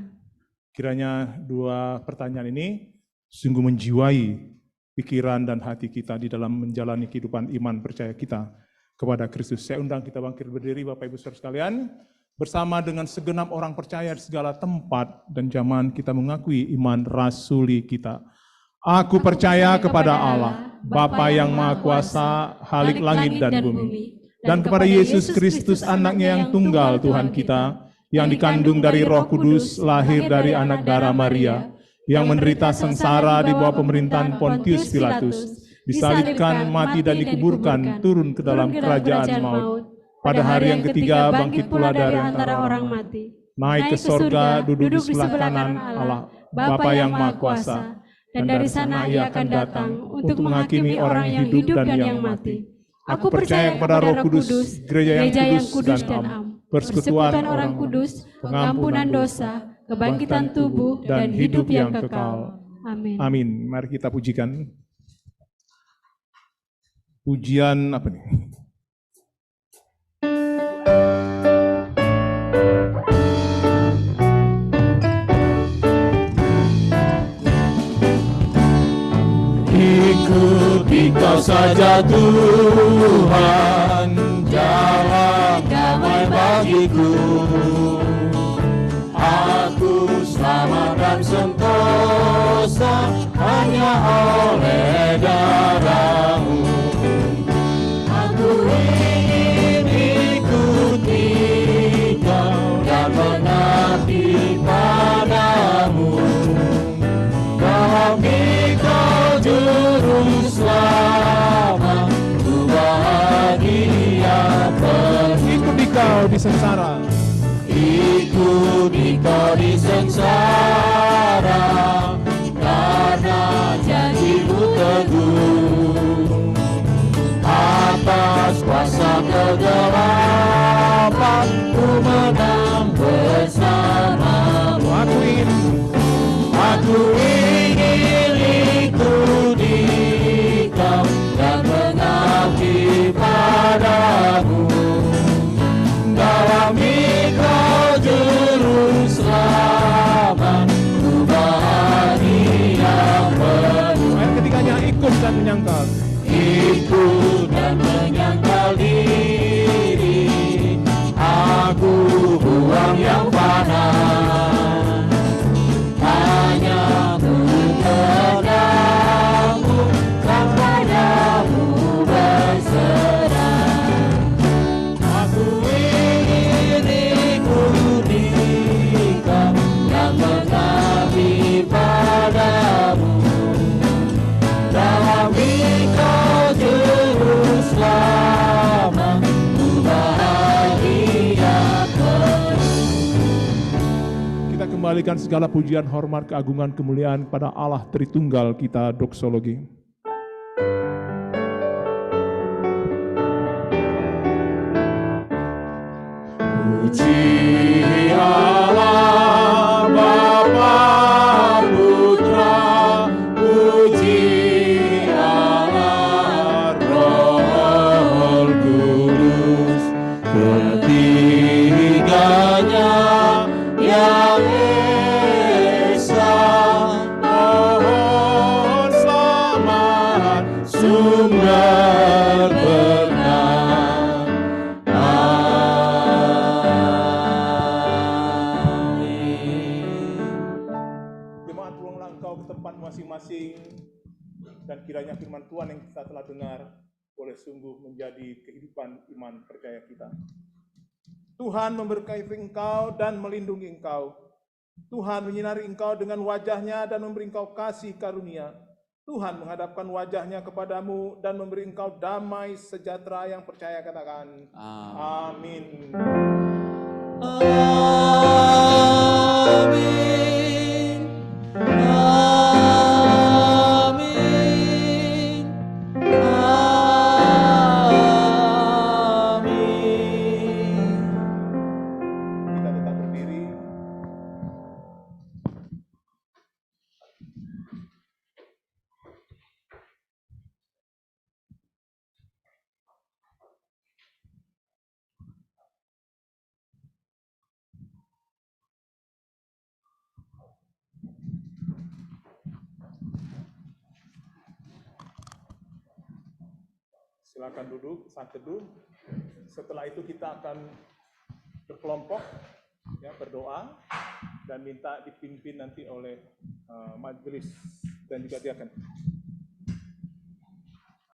Kiranya dua pertanyaan ini sungguh menjiwai pikiran dan hati kita di dalam menjalani kehidupan iman percaya kita kepada Kristus. Saya undang kita bangkit berdiri Bapak Ibu Saudara sekalian, bersama dengan segenap orang percaya di segala tempat dan zaman kita mengakui iman rasuli kita. Aku percaya kepada Allah, Bapa yang Maha Kuasa, Khalik langit dan bumi, dan kepada Yesus Kristus anaknya yang tunggal Tuhan kita, yang dikandung dari Roh Kudus, lahir dari anak darah Maria, yang menderita sengsara di bawah pemerintahan Pontius Pilatus, disalibkan, mati dan dikuburkan, turun ke dalam kerajaan maut. Pada hari yang ketiga bangkit pula dari antara orang mati, naik ke sorga, duduk di sebelah kanan Allah, Bapa yang Maha Kuasa. Dan dari sana ia akan datang untuk menghakimi orang yang hidup dan yang mati. Aku percaya kepada Roh Kudus, gereja yang kudus dan am, persekutuan orang kudus, pengampunan dosa, kebangkitan tubuh, dan hidup yang kekal. Amin. Amin. Mari kita pujikan. Pujian apa nih? Ikuti Kau saja Tuhan, jalan damai bagiku. Aku selamat dan sentosa hanya oleh darah-Mu. Aku ingin ikuti Kau dan mengabdi padamu. Dalam Engkau Juru Selamat, ku bahagia penuh. Ikuti Kau di sengsara. Ikuti Kau di sengsara, karena janji-Mu teguh. Atas kuasa kegelapan, ku menang bersama-Mu. Aku ingin ikuti Kau dan mengabdi padamu. Dalam Engkau Juru Selamat, ku bahagia penuh. Ayat ketiganya, ikut dan menyangkal. Ikut dan menyangkal diri, aku buang yang fana. Hanya ku padamu, kepadamu berserah. Aku ingin ikuti Kau dan mengabdi padamu. Dalam Engkau Juru Selamat, ku bahagia penuh. Kita kembalikan segala pujian, hormat, keagungan, kemuliaan kepada Allah Tritunggal kita, doksologi. Ku Puji Allah Bapa Putra, puji Allah Roh Kudus, ketiganya yang esa. Pohon selamat sumber berkah. Jemaat, pulanglah engkau ke tempat masing-masing, dan kiranya firman Tuhan yang kita telah dengar boleh sungguh menjadi kehidupan iman percaya kita. Tuhan memberkati engkau dan melindungi engkau. Tuhan menyinari engkau dengan wajahnya dan memberi engkau kasih karunia. Tuhan menghadapkan wajahnya kepadamu dan memberi engkau damai sejahtera. Yang percaya katakan amin. Amin. Amin. Amin. Kita tetap berdiri. Silakan duduk, saat teduh. Setelah itu kita akan berkelompok, ya, berdoa dan minta dipimpin nanti oleh majelis dan juga diakan.